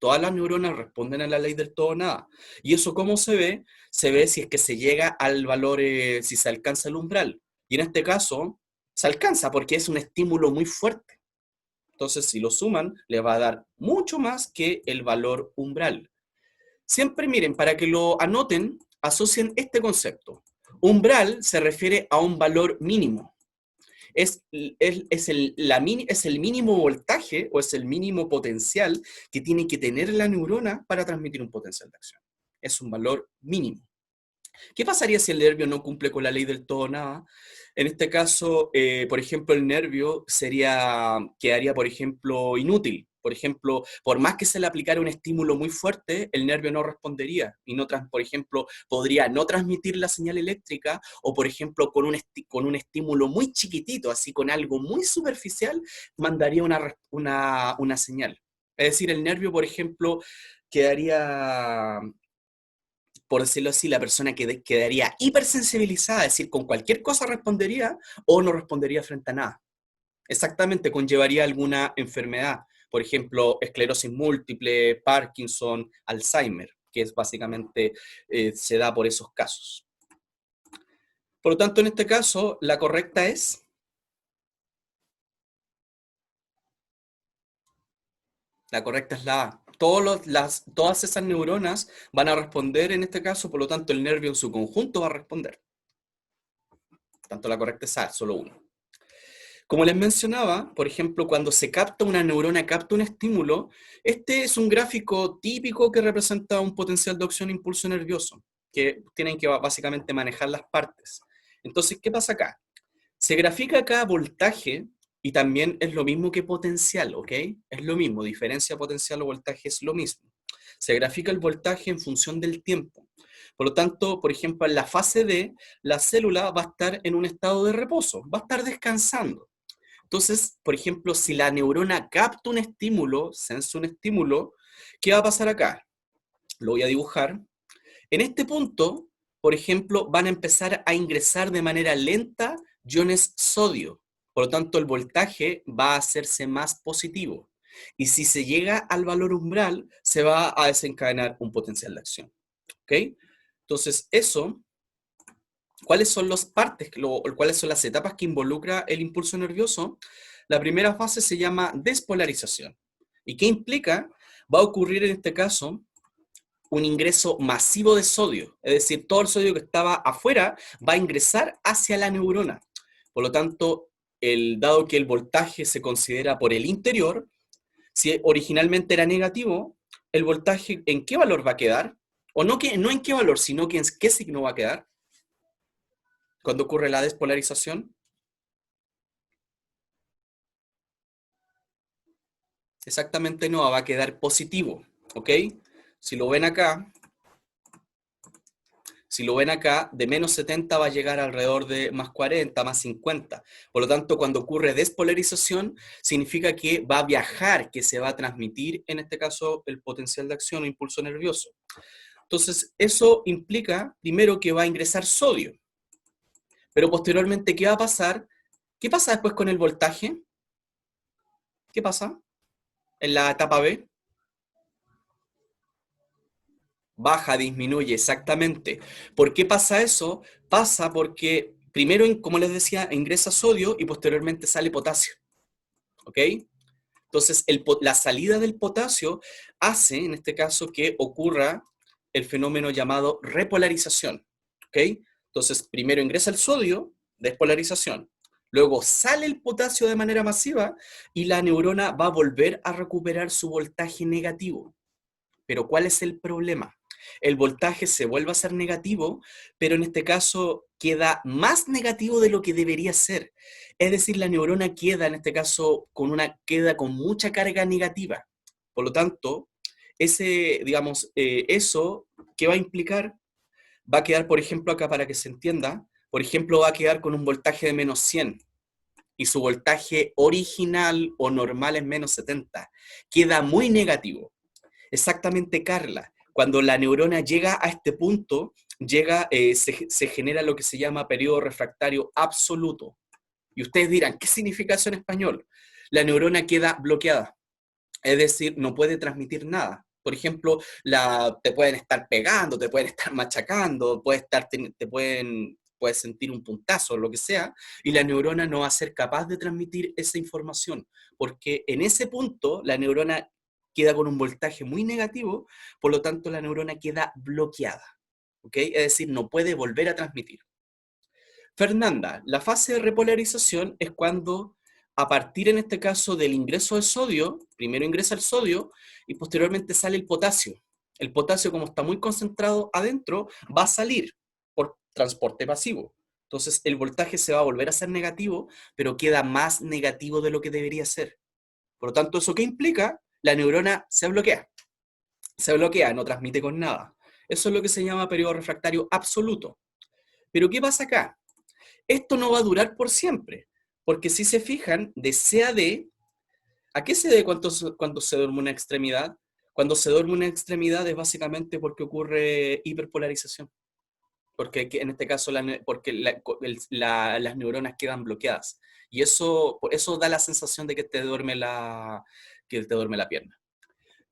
responden a la ley del todo o nada. ¿Y eso cómo se ve? Se ve si es que se llega al valor, si se alcanza el umbral. Y en este caso, se alcanza porque es un estímulo muy fuerte. Entonces, si lo suman, le va a dar mucho más que el valor umbral. Siempre miren, para que lo anoten, asocien este concepto. Umbral se refiere a un valor mínimo. Es el mínimo voltaje o es el mínimo potencial que tiene que tener la neurona para transmitir un potencial de acción. Es un valor mínimo. ¿Qué pasaría si el nervio no cumple con la ley del todo o nada? En este caso, por ejemplo, el nervio quedaría, por ejemplo, inútil. Por ejemplo, por más que se le aplicara un estímulo muy fuerte, el nervio no respondería y por ejemplo, podría no transmitir la señal eléctrica o, por ejemplo, con un estímulo muy chiquitito, así con algo muy superficial, mandaría una señal. Es decir, el nervio, por ejemplo, quedaría, por decirlo así, la persona quedaría hipersensibilizada, es decir, con cualquier cosa respondería o no respondería frente a nada. Exactamente, conllevaría alguna enfermedad, por ejemplo, esclerosis múltiple, Parkinson, Alzheimer, que es básicamente, se da por esos casos. Por lo tanto, en este caso, la correcta es, la correcta es la A. Todas esas neuronas van a responder en este caso, por lo tanto, el nervio en su conjunto va a responder. Tanto la correcta es A, solo uno. Como les mencionaba, por ejemplo, cuando una neurona capta un estímulo, este es un gráfico típico que representa un potencial de acción e impulso nervioso, que tienen que básicamente manejar las partes. Entonces, ¿qué pasa acá? Se grafica acá voltaje y también es lo mismo que potencial, ¿ok? Es lo mismo, diferencia potencial o voltaje es lo mismo. Se grafica el voltaje en función del tiempo. Por lo tanto, por ejemplo, en la fase D, la célula va a estar en un estado de reposo, va a estar descansando. Entonces, por ejemplo, si la neurona capta un estímulo, sensa un estímulo, ¿qué va a pasar acá? Lo voy a dibujar. En este punto, por ejemplo, van a empezar a ingresar de manera lenta iones sodio. Por lo tanto, el voltaje va a hacerse más positivo. Y si se llega al valor umbral, se va a desencadenar un potencial de acción. ¿Ok? Entonces, eso, ¿cuáles son las partes, cuáles son las etapas que involucra el impulso nervioso? La primera fase se llama despolarización. ¿Y qué implica? Va a ocurrir en este caso un ingreso masivo de sodio, es decir, todo el sodio que estaba afuera va a ingresar hacia la neurona. Por lo tanto, dado que el voltaje se considera por el interior, si originalmente era negativo, el voltaje ¿en qué valor va a quedar? O no, no en qué valor, sino que en qué signo va a quedar cuando ocurre la despolarización. Exactamente no, va a quedar positivo, ¿ok? Si lo ven acá, de menos 70 va a llegar alrededor de más 40, más 50. Por lo tanto, cuando ocurre despolarización, significa que va a viajar, que se va a transmitir, en este caso, el potencial de acción o impulso nervioso. Entonces, eso implica, primero, que va a ingresar sodio. Pero posteriormente, ¿qué va a pasar? ¿Qué pasa después con el voltaje? ¿Qué pasa en la etapa B? Baja, disminuye, exactamente. ¿Por qué pasa eso? Pasa porque primero, como les decía, ingresa sodio y posteriormente sale potasio. ¿Ok? Entonces, la salida del potasio hace, en este caso, que ocurra el fenómeno llamado repolarización. ¿Ok? Entonces, primero ingresa el sodio, despolarización. Luego sale el potasio de manera masiva y la neurona va a volver a recuperar su voltaje negativo. Pero ¿cuál es el problema? El voltaje se vuelve a ser negativo, pero en este caso queda más negativo de lo que debería ser. Es decir, la neurona queda, en este caso, queda con mucha carga negativa. Por lo tanto, eso, ¿qué va a implicar? Va a quedar, por ejemplo, acá para que se entienda, por ejemplo, va a quedar con un voltaje de menos 100 y su voltaje original o normal es menos 70. Queda muy negativo. Exactamente, Carla. Cuando la neurona llega a este punto, se genera lo que se llama periodo refractario absoluto. Y ustedes dirán, ¿qué significa eso en español? La neurona queda bloqueada, es decir, no puede transmitir nada. Por ejemplo, te pueden estar pegando, te pueden estar machacando, puedes sentir un puntazo o lo que sea, y la neurona no va a ser capaz de transmitir esa información, porque en ese punto la neurona queda con un voltaje muy negativo, por lo tanto la neurona queda bloqueada, ¿ok? Es decir, no puede volver a transmitir. Fernanda, la fase de repolarización es cuando, a partir en este caso del ingreso de sodio, primero ingresa el sodio y posteriormente sale el potasio. El potasio, como está muy concentrado adentro, va a salir por transporte pasivo. Entonces el voltaje se va a volver a ser negativo, pero queda más negativo de lo que debería ser. Por lo tanto, ¿eso qué implica? La neurona se bloquea, no transmite con nada. Eso es lo que se llama periodo refractario absoluto. Pero ¿qué pasa acá? Esto no va a durar por siempre, porque si se fijan, de C a D, ¿a qué se debe cuando se duerme una extremidad? Cuando se duerme una extremidad es básicamente porque ocurre hiperpolarización, porque en este caso porque las neuronas quedan bloqueadas, y eso da la sensación de que que te duerme la pierna.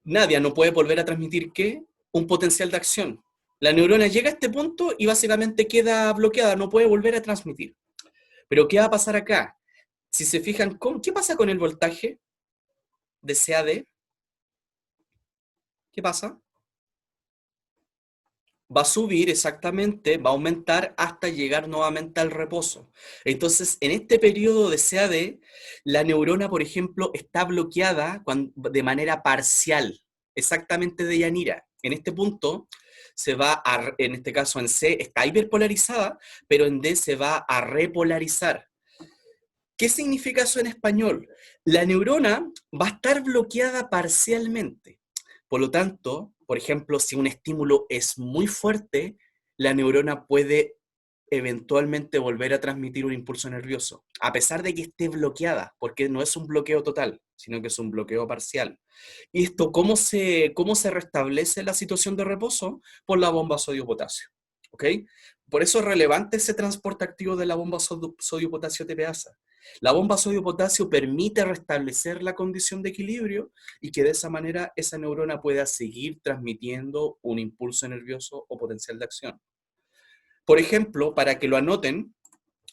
Nadia no puede volver a transmitir ¿qué? Un potencial de acción. La neurona llega a este punto y básicamente queda bloqueada, no puede volver a transmitir. Pero ¿qué va a pasar acá? Si se fijan, ¿qué pasa con el voltaje de CAD? ¿Qué pasa? Va a subir exactamente, va a aumentar hasta llegar nuevamente al reposo. Entonces, en este periodo de CAD, la neurona, por ejemplo, está bloqueada de manera parcial, exactamente de Yanira. En este punto, en este caso en C, está hiperpolarizada, pero en D se va a repolarizar. ¿Qué significa eso en español? La neurona va a estar bloqueada parcialmente. Por lo tanto, por ejemplo, si un estímulo es muy fuerte, la neurona puede eventualmente volver a transmitir un impulso nervioso, a pesar de que esté bloqueada, porque no es un bloqueo total, sino que es un bloqueo parcial. ¿Y esto cómo se restablece la situación de reposo? Por la bomba sodio-potasio. ¿Ok? Por eso es relevante ese transporte activo de la bomba sodio-potasio TPasa. La bomba sodio-potasio permite restablecer la condición de equilibrio y que de esa manera esa neurona pueda seguir transmitiendo un impulso nervioso o potencial de acción. Por ejemplo, para que lo anoten,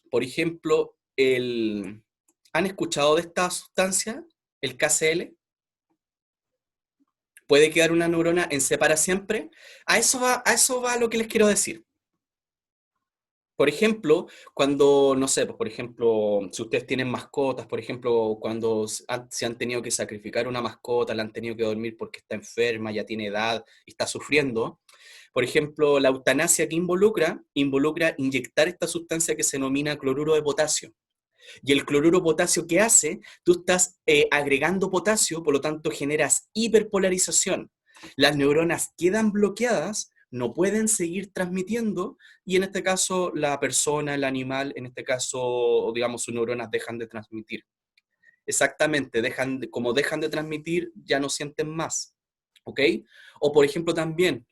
por ejemplo, ¿han escuchado de esta sustancia, el KCl? ¿Puede quedar una neurona en C para siempre? A eso va lo que les quiero decir. Por ejemplo, cuando, no sé, pues, por ejemplo, si ustedes tienen mascotas, por ejemplo, cuando se han tenido que sacrificar una mascota, la han tenido que dormir porque está enferma, ya tiene edad y está sufriendo, por ejemplo, la eutanasia que involucra inyectar esta sustancia que se denomina cloruro de potasio. Y el cloruro potasio, ¿qué hace? Tú estás agregando potasio, por lo tanto generas hiperpolarización. Las neuronas quedan bloqueadas, no pueden seguir transmitiendo, y en este caso la persona, el animal, en este caso, digamos, sus neuronas dejan de transmitir. Exactamente, como dejan de transmitir, ya no sienten más. ¿Ok? O por ejemplo también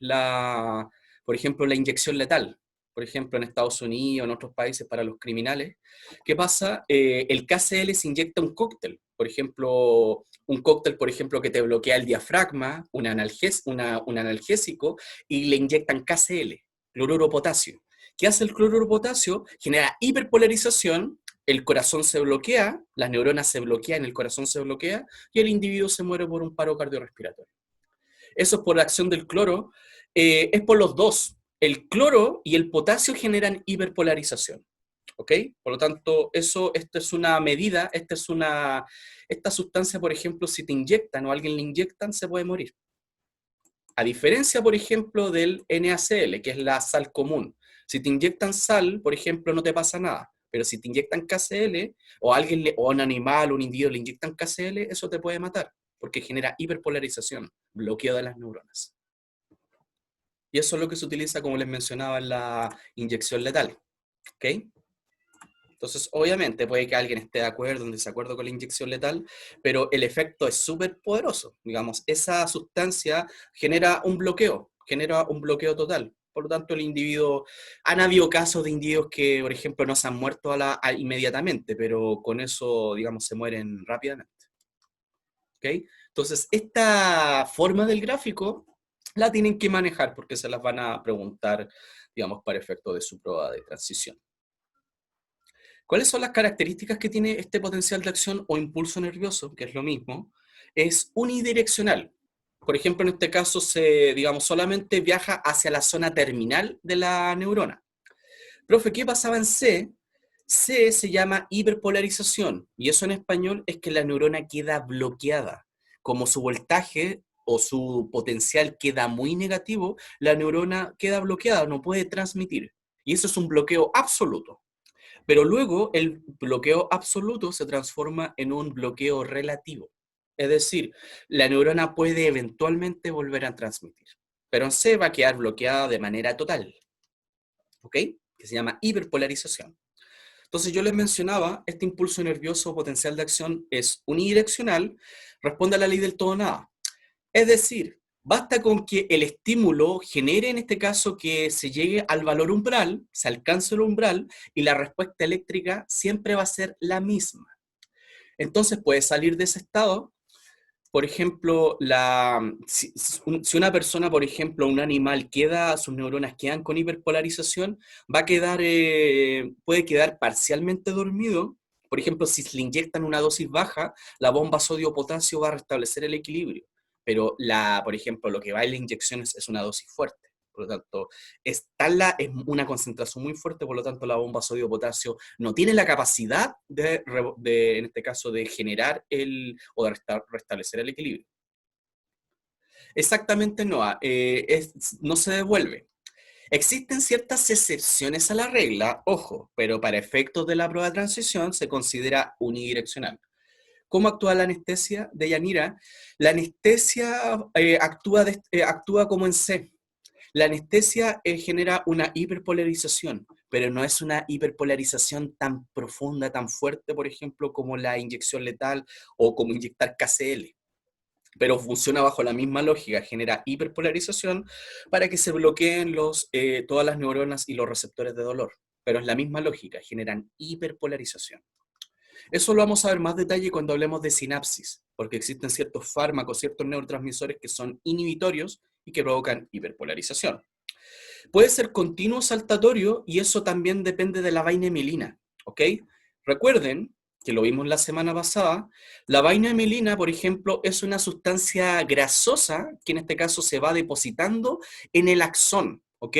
por ejemplo, la inyección letal. Por ejemplo, en Estados Unidos, en otros países para los criminales. ¿Qué pasa? El KCL se inyecta un cóctel. Por ejemplo, un cóctel, por ejemplo, que te bloquea el diafragma, un analgésico, y le inyectan KCL, cloruro potasio. ¿Qué hace el cloruro potasio? Genera hiperpolarización, el corazón se bloquea, las neuronas se bloquean, el corazón se bloquea, y el individuo se muere por un paro cardiorrespiratorio. Eso es por la acción del cloro, es por los dos. El cloro y el potasio generan hiperpolarización. ¿Ok? Por lo tanto, esto es una medida, esta sustancia, por ejemplo, si te inyectan o a alguien le inyectan, se puede morir. A diferencia, por ejemplo, del NaCl, que es la sal común. Si te inyectan sal, por ejemplo, no te pasa nada. Pero si te inyectan KCl, o a un animal o un individuo le inyectan KCl, eso te puede matar, porque genera hiperpolarización, bloqueo de las neuronas. Y eso es lo que se utiliza, como les mencionaba, en la inyección letal. ¿Ok? Entonces, obviamente, puede que alguien esté de acuerdo o en desacuerdo con la inyección letal, pero el efecto es súper poderoso. Digamos, esa sustancia genera un bloqueo total. Por lo tanto, el individuo, han habido casos de individuos que, por ejemplo, no se han muerto inmediatamente, pero con eso, digamos, se mueren rápidamente. ¿Ok? Entonces, esta forma del gráfico la tienen que manejar porque se las van a preguntar, digamos, para efecto de su prueba de transición. ¿Cuáles son las características que tiene este potencial de acción o impulso nervioso? Que es lo mismo. Es unidireccional. Por ejemplo, en este caso, digamos, solamente viaja hacia la zona terminal de la neurona. Profe, ¿qué pasaba en C? C se llama hiperpolarización, y eso en español es que la neurona queda bloqueada. Como su voltaje o su potencial queda muy negativo, la neurona queda bloqueada, no puede transmitir. Y eso es un bloqueo absoluto. Pero luego el bloqueo absoluto se transforma en un bloqueo relativo. Es decir, la neurona puede eventualmente volver a transmitir, pero en C va a quedar bloqueada de manera total. ¿Ok? Que se llama hiperpolarización. Entonces yo les mencionaba, este impulso nervioso potencial de acción es unidireccional, responde a la ley del todo o nada. Es decir, basta con que el estímulo genere, en este caso, que se llegue al valor umbral, se alcance el umbral, y la respuesta eléctrica siempre va a ser la misma. Entonces puede salir de ese estado. Por ejemplo, si una persona, por ejemplo, un animal sus neuronas quedan con hiperpolarización, puede quedar parcialmente dormido. Por ejemplo, si le inyectan una dosis baja, la bomba sodio-potasio va a restablecer el equilibrio. Pero, por ejemplo, lo que va en la inyección es una dosis fuerte. Por lo tanto, es una concentración muy fuerte, por lo tanto la bomba sodio-potasio no tiene la capacidad en este caso, de generar o de restablecer el equilibrio. Exactamente no, no se devuelve. Existen ciertas excepciones a la regla, ojo, pero para efectos de la prueba de transición se considera unidireccional. ¿Cómo actúa la anestesia de Yanira? La anestesia actúa como en C. La anestesia genera una hiperpolarización, pero no es una hiperpolarización tan profunda, tan fuerte, por ejemplo, como la inyección letal o como inyectar KCl. Pero funciona bajo la misma lógica, genera hiperpolarización para que se bloqueen todas las neuronas y los receptores de dolor. Pero es la misma lógica, generan hiperpolarización. Eso lo vamos a ver más detalle cuando hablemos de sinapsis, porque existen ciertos fármacos, ciertos neurotransmisores que son inhibitorios y que provocan hiperpolarización. Puede ser continuo saltatorio y eso también depende de la vaina-mielina, ¿ok? Recuerden que lo vimos la semana pasada, la vaina-mielina, por ejemplo, es una sustancia grasosa que en este caso se va depositando en el axón, ¿ok?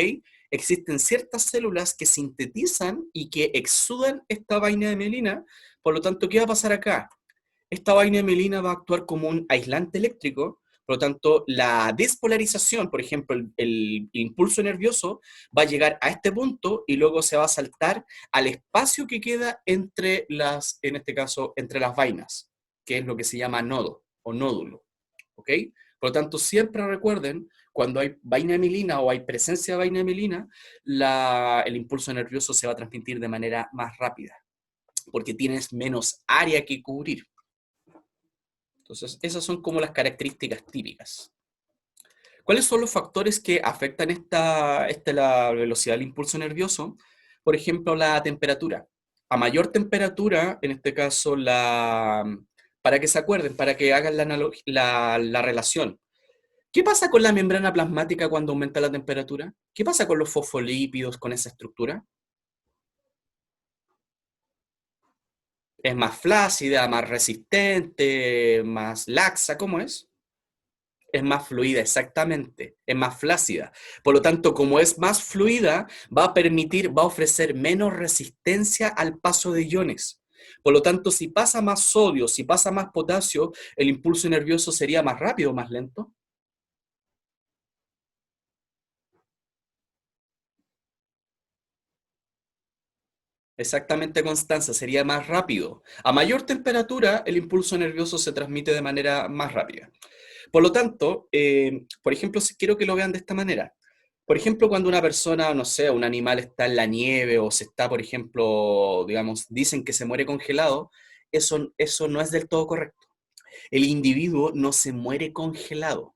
Existen ciertas células que sintetizan y que exudan esta vaina de mielina, por lo tanto, ¿qué va a pasar acá? Esta vaina de mielina va a actuar como un aislante eléctrico, por lo tanto, la despolarización, por ejemplo, el impulso nervioso, va a llegar a este punto y luego se va a saltar al espacio que queda entre las, en este caso, entre las vainas, que es lo que se llama nodo o nódulo. ¿Ok? Por lo tanto, siempre recuerden, cuando hay vaina de mielina o hay presencia de vaina de mielina, el impulso nervioso se va a transmitir de manera más rápida, porque tienes menos área que cubrir. Entonces, esas son como las características típicas. ¿Cuáles son los factores que afectan la velocidad del impulso nervioso? Por ejemplo, la temperatura. A mayor temperatura, en este caso, para que se acuerden, para que hagan la relación. ¿Qué pasa con la membrana plasmática cuando aumenta la temperatura? ¿Qué pasa con los fosfolípidos, con esa estructura? ¿Es más flácida, más resistente, más laxa? ¿Cómo es? Es más fluida, exactamente, es más flácida. Por lo tanto, como es más fluida, va a ofrecer menos resistencia al paso de iones. Por lo tanto, si pasa más sodio, si pasa más potasio, el impulso nervioso sería más rápido o más lento. Exactamente, Constanza, sería más rápido. A mayor temperatura, el impulso nervioso se transmite de manera más rápida. Por lo tanto, por ejemplo, si quiero que lo vean de esta manera. Por ejemplo, cuando una persona, no sé, un animal está en la nieve o se está, por ejemplo, digamos, dicen que se muere congelado, eso no es del todo correcto. El individuo no se muere congelado,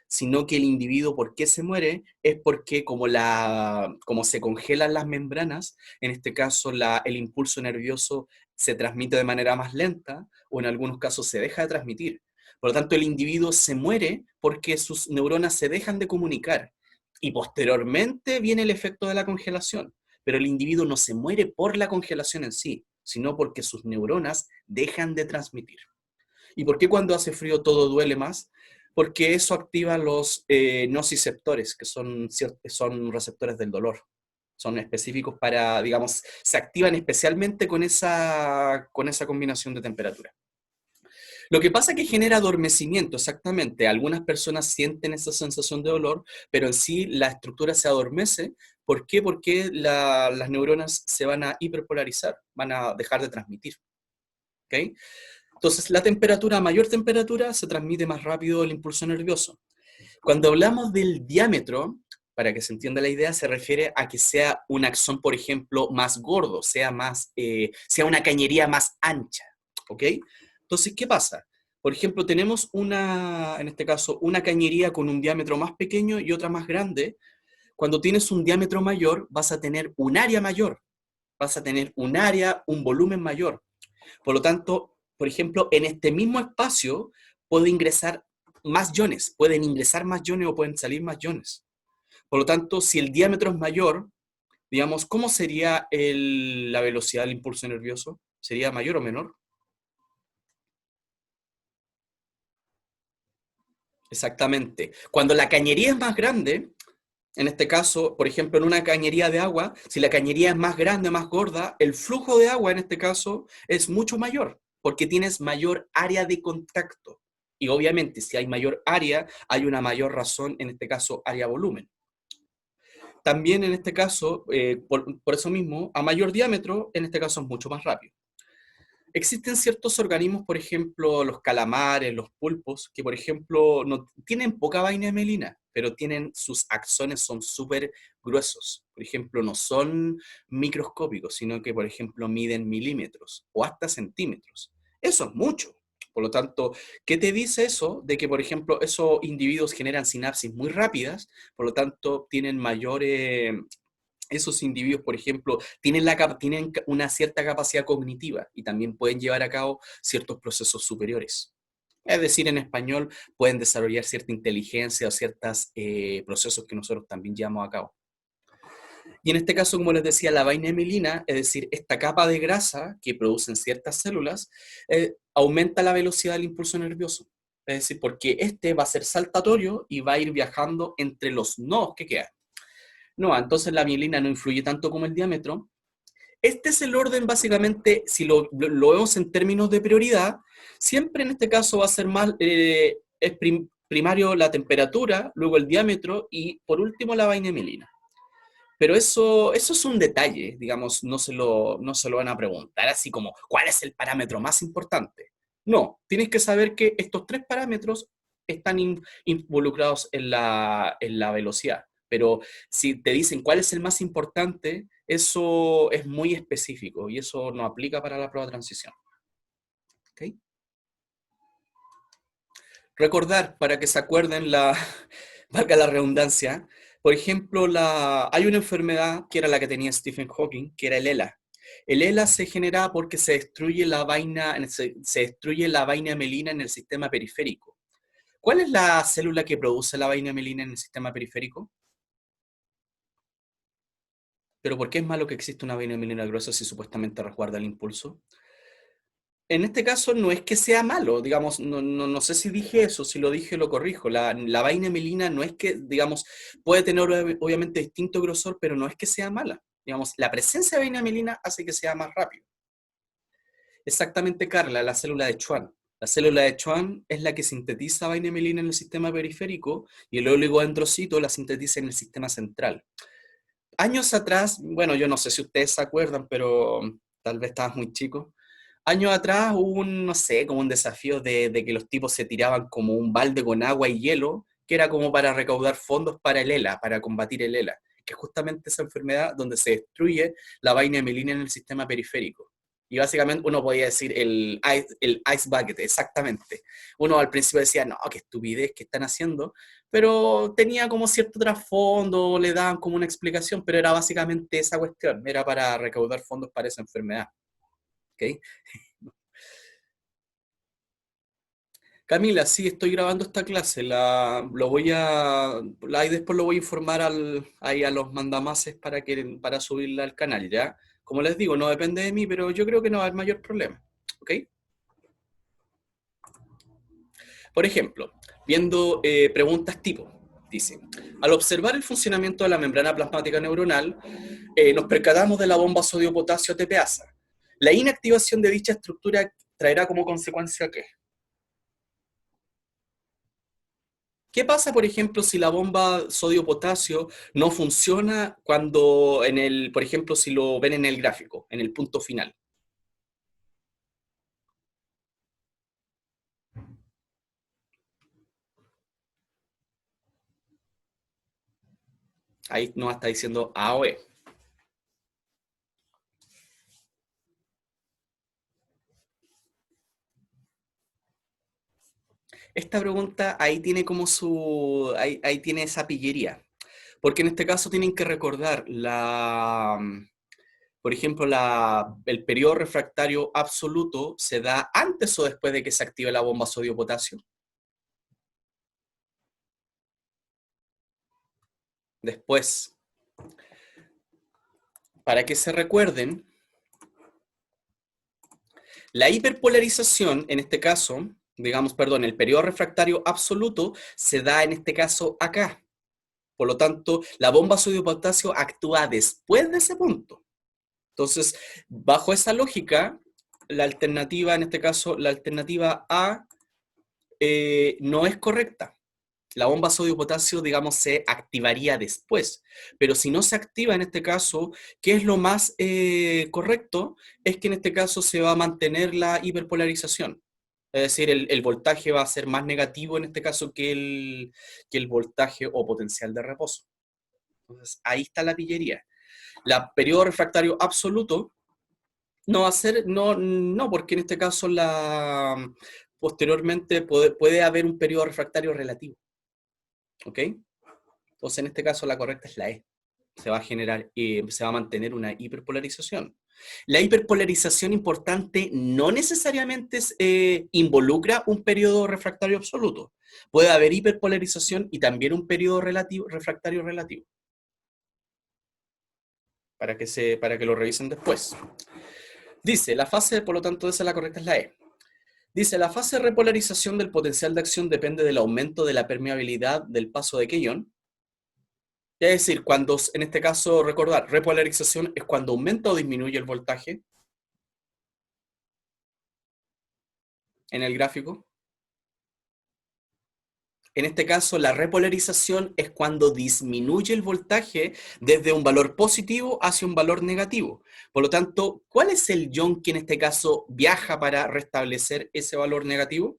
sino que el individuo, ¿por qué se muere? Es porque como se congelan las membranas, en este caso el impulso nervioso se transmite de manera más lenta o en algunos casos se deja de transmitir. Por lo tanto, el individuo se muere porque sus neuronas se dejan de comunicar y posteriormente viene el efecto de la congelación. Pero el individuo no se muere por la congelación en sí, sino porque sus neuronas dejan de transmitir. ¿Y por qué cuando hace frío todo duele más? Porque eso activa los nociceptores, que son receptores del dolor. Son específicos para, digamos, se activan especialmente con esa combinación de temperatura. Lo que pasa es que genera adormecimiento, exactamente. Algunas personas sienten esa sensación de dolor, pero en sí la estructura se adormece. ¿Por qué? Porque las neuronas se van a hiperpolarizar, van a dejar de transmitir. ¿Ok? Entonces, a mayor temperatura, se transmite más rápido el impulso nervioso. Cuando hablamos del diámetro, para que se entienda la idea, se refiere a que sea un axón, por ejemplo, más gordo, sea una cañería más ancha, ¿ok? Entonces, ¿qué pasa? Por ejemplo, tenemos en este caso, una cañería con un diámetro más pequeño y otra más grande. Cuando tienes un diámetro mayor, vas a tener un área mayor, vas a tener un volumen mayor. Por lo tanto, por ejemplo, en este mismo espacio pueden ingresar más iones o pueden salir más iones. Por lo tanto, si el diámetro es mayor, digamos, ¿cómo sería la velocidad del impulso nervioso? ¿Sería mayor o menor? Exactamente. Cuando la cañería es más grande, en este caso, por ejemplo, en una cañería de agua, si la cañería es más grande, más gorda, el flujo de agua en este caso es mucho mayor, porque tienes mayor área de contacto. Y obviamente, si hay mayor área, hay una mayor razón, en este caso, área-volumen. También en este caso, por eso mismo, a mayor diámetro, en este caso es mucho más rápido. Existen ciertos organismos, por ejemplo, los calamares, los pulpos, que por ejemplo no tienen poca vaina de melina, pero sus axones son súper gruesos. Por ejemplo, no son microscópicos, sino que, por ejemplo, miden milímetros o hasta centímetros. Eso es mucho. Por lo tanto, ¿qué te dice eso? De que, por ejemplo, esos individuos generan sinapsis muy rápidas, por lo tanto, tienen esos individuos, por ejemplo, tienen una cierta capacidad cognitiva y también pueden llevar a cabo ciertos procesos superiores. Es decir, en español, pueden desarrollar cierta inteligencia o ciertos procesos que nosotros también llevamos a cabo. Y en este caso, como les decía, la vaina mielina, es decir, esta capa de grasa que producen ciertas células, aumenta la velocidad del impulso nervioso. Es decir, porque este va a ser saltatorio y va a ir viajando entre los nodos que quedan. No, entonces la mielina no influye tanto como el diámetro. Este es el orden, básicamente, si lo vemos en términos de prioridad, siempre en este caso va a ser más, primario la temperatura, luego el diámetro y por último la vaina mielina. Pero eso es un detalle, digamos, no se lo van a preguntar así como, ¿cuál es el parámetro más importante? No, tienes que saber que estos tres parámetros están involucrados en la velocidad. Pero si te dicen cuál es el más importante, eso es muy específico y eso no aplica para la prueba de transición. ¿Okay? Recordar, para que se acuerden, valga la redundancia, por ejemplo, hay una enfermedad que era la que tenía Stephen Hawking, que era el ELA. El ELA se genera porque se destruye la vaina melina en el sistema periférico. ¿Cuál es la célula que produce la vaina melina en el sistema periférico? Pero ¿por qué es malo que exista una vaina melina gruesa si supuestamente resguarda el impulso? En este caso no es que sea malo, digamos, no sé si dije eso, si lo dije lo corrijo. La vaina melina no es que, digamos, puede tener obviamente distinto grosor, pero no es que sea mala. Digamos, la presencia de vaina melina hace que sea más rápido. Exactamente, Carla, la célula de Schwann. La célula de Schwann es la que sintetiza vaina melina en el sistema periférico y el oligodendrocito la sintetiza en el sistema central. Años atrás, bueno, yo no sé si ustedes se acuerdan, pero tal vez estabas muy chico. Años atrás hubo no sé, como un desafío de que los tipos se tiraban como un balde con agua y hielo, que era como para recaudar fondos para el ELA, para combatir el ELA, que es justamente esa enfermedad donde se destruye la vaina mielina en el sistema periférico. Y básicamente uno podía decir el ice bucket, exactamente. Uno al principio decía, no, qué estupidez que están haciendo, pero tenía como cierto trasfondo, le daban como una explicación, pero era básicamente esa cuestión, era para recaudar fondos para esa enfermedad. ¿Okay? Camila, sí, estoy grabando esta clase, ahí después lo voy a informar ahí a los mandamases para subirla al canal, ¿ya? Como les digo, no depende de mí, pero yo creo que no va a haber mayor problema, ¿ok? Por ejemplo, viendo preguntas tipo, dice, al observar el funcionamiento de la membrana plasmática neuronal, nos percatamos de la bomba sodio-potasio ATPasa. La inactivación de dicha estructura traerá como consecuencia ¿qué? ¿Qué pasa, por ejemplo, si la bomba sodio-potasio no funciona por ejemplo, si lo ven en el gráfico, en el punto final? Ahí nos está diciendo A o E. Esta pregunta ahí tiene ahí tiene esa pillería. Porque en este caso tienen que recordar por ejemplo, el periodo refractario absoluto se da antes o después de que se active la bomba sodio-potasio. Después. Para que se recuerden, la hiperpolarización, en este caso, digamos, perdón, el periodo refractario absoluto se da en este caso acá. Por lo tanto, la bomba sodio-potasio actúa después de ese punto. Entonces, bajo esa lógica, la alternativa, en este caso, la alternativa A no es correcta. La bomba sodio-potasio, digamos, se activaría después. Pero si no se activa en este caso, ¿qué es lo más correcto? Es que en este caso se va a mantener la hiperpolarización. Es decir, el voltaje va a ser más negativo en este caso que el voltaje o potencial de reposo. Entonces, ahí está la pillería. La periodo refractario absoluto no va a ser, no, porque en este caso posteriormente puede haber un periodo refractario relativo. ¿Ok? Entonces, en este caso, la correcta es la E. se va a generar, se va a mantener una hiperpolarización. La hiperpolarización importante no necesariamente involucra un periodo refractario absoluto. Puede haber hiperpolarización y también un periodo refractario relativo. Para que lo revisen después. Dice, la fase, por lo tanto, esa es la correcta, es la E. Dice, la fase de repolarización del potencial de acción depende del aumento de la permeabilidad del paso de ion. Es decir, cuando, en este caso, recordar, repolarización es cuando aumenta o disminuye el voltaje en el gráfico. En este caso, la repolarización es cuando disminuye el voltaje desde un valor positivo hacia un valor negativo. Por lo tanto, ¿cuál es el ion que en este caso viaja para restablecer ese valor negativo?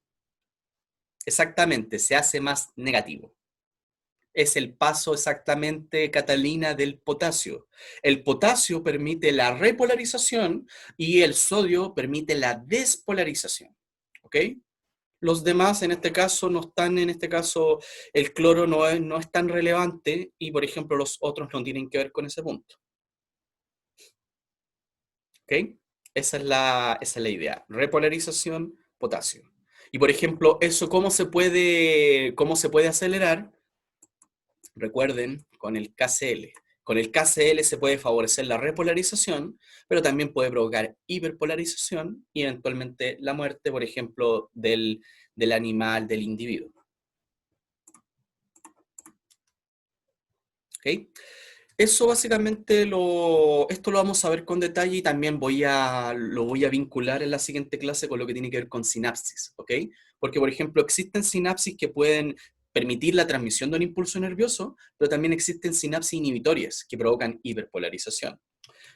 Exactamente, se hace más negativo. Es el paso exactamente, Catalina, del potasio. El potasio permite la repolarización y el sodio permite la despolarización. ¿Ok? Los demás, en este caso, no están, en este caso, el cloro no es tan relevante y, por ejemplo, los otros no tienen que ver con ese punto. ¿Ok? Esa es la idea. Repolarización, potasio. Y, por ejemplo, eso, ¿cómo se puede acelerar? Recuerden, con el KCl. Con el KCl se puede favorecer la repolarización, pero también puede provocar hiperpolarización y eventualmente la muerte, por ejemplo, del animal, del individuo. ¿Ok? Eso básicamente esto lo vamos a ver con detalle y también lo voy a vincular en la siguiente clase con lo que tiene que ver con sinapsis, ¿ok? Porque, por ejemplo, existen sinapsis que pueden permitir la transmisión de un impulso nervioso, pero también existen sinapsis inhibitorias que provocan hiperpolarización.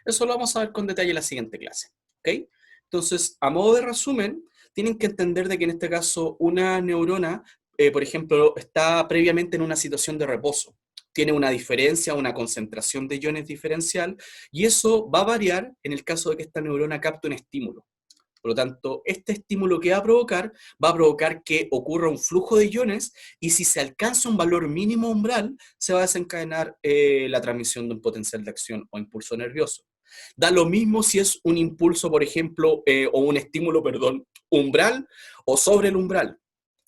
Eso lo vamos a ver con detalle en la siguiente clase, ¿ok? Entonces, a modo de resumen, tienen que entender de que en este caso una neurona, por ejemplo, está previamente en una situación de reposo. Tiene una diferencia, una concentración de iones diferencial, y eso va a variar en el caso de que esta neurona capte un estímulo. Por lo tanto, este estímulo que va a provocar que ocurra un flujo de iones y si se alcanza un valor mínimo umbral, se va a desencadenar la transmisión de un potencial de acción o impulso nervioso. Da lo mismo si es un impulso, por ejemplo, o un estímulo, perdón, umbral o sobre el umbral.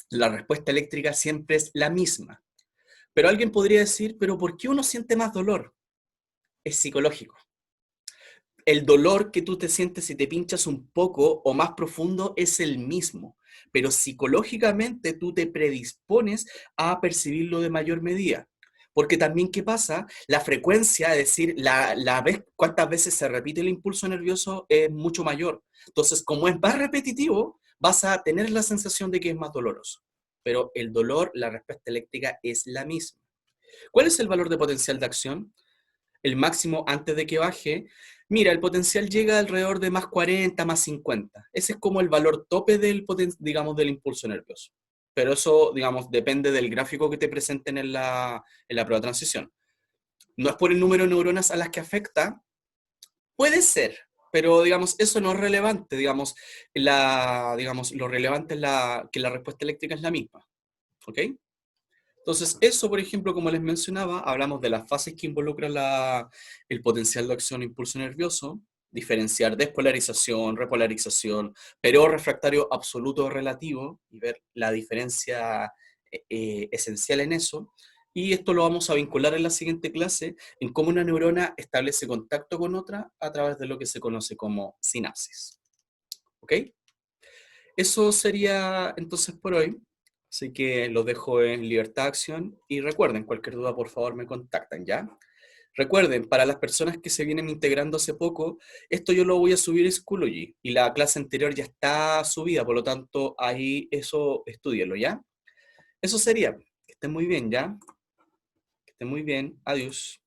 La respuesta eléctrica siempre es la misma. Pero alguien podría decir, ¿pero por qué uno siente más dolor? Es psicológico. El dolor que tú te sientes si te pinchas un poco o más profundo es el mismo, pero psicológicamente tú te predispones a percibirlo de mayor medida. Porque también, ¿qué pasa? La frecuencia, es decir, cuántas veces se repite el impulso nervioso es mucho mayor. Entonces, como es más repetitivo, vas a tener la sensación de que es más doloroso. Pero el dolor, la respuesta eléctrica es la misma. ¿Cuál es el valor de potencial de acción? El máximo antes de que baje, mira, el potencial llega alrededor de más 40, más 50. Ese es como el valor tope digamos, del impulso nervioso. Pero eso, digamos, depende del gráfico que te presenten en la prueba de transición. No es por el número de neuronas a las que afecta, puede ser, pero digamos, eso no es relevante. Digamos, lo relevante es que la respuesta eléctrica es la misma. ¿Ok? Entonces, eso, por ejemplo, como les mencionaba, hablamos de las fases que involucran el potencial de acción e impulso nervioso, diferenciar despolarización, repolarización, periodo refractario absoluto o relativo, y ver la diferencia esencial en eso. Y esto lo vamos a vincular en la siguiente clase, en cómo una neurona establece contacto con otra a través de lo que se conoce como sinapsis. ¿Ok? Eso sería entonces por hoy. Así que los dejo en libertad de acción y recuerden, cualquier duda por favor me contactan, ¿ya? Recuerden, para las personas que se vienen integrando hace poco, esto yo lo voy a subir en Schoology y la clase anterior ya está subida, por lo tanto ahí eso estudienlo, ¿ya? Eso sería. Que estén muy bien, ¿ya? Que estén muy bien. Adiós.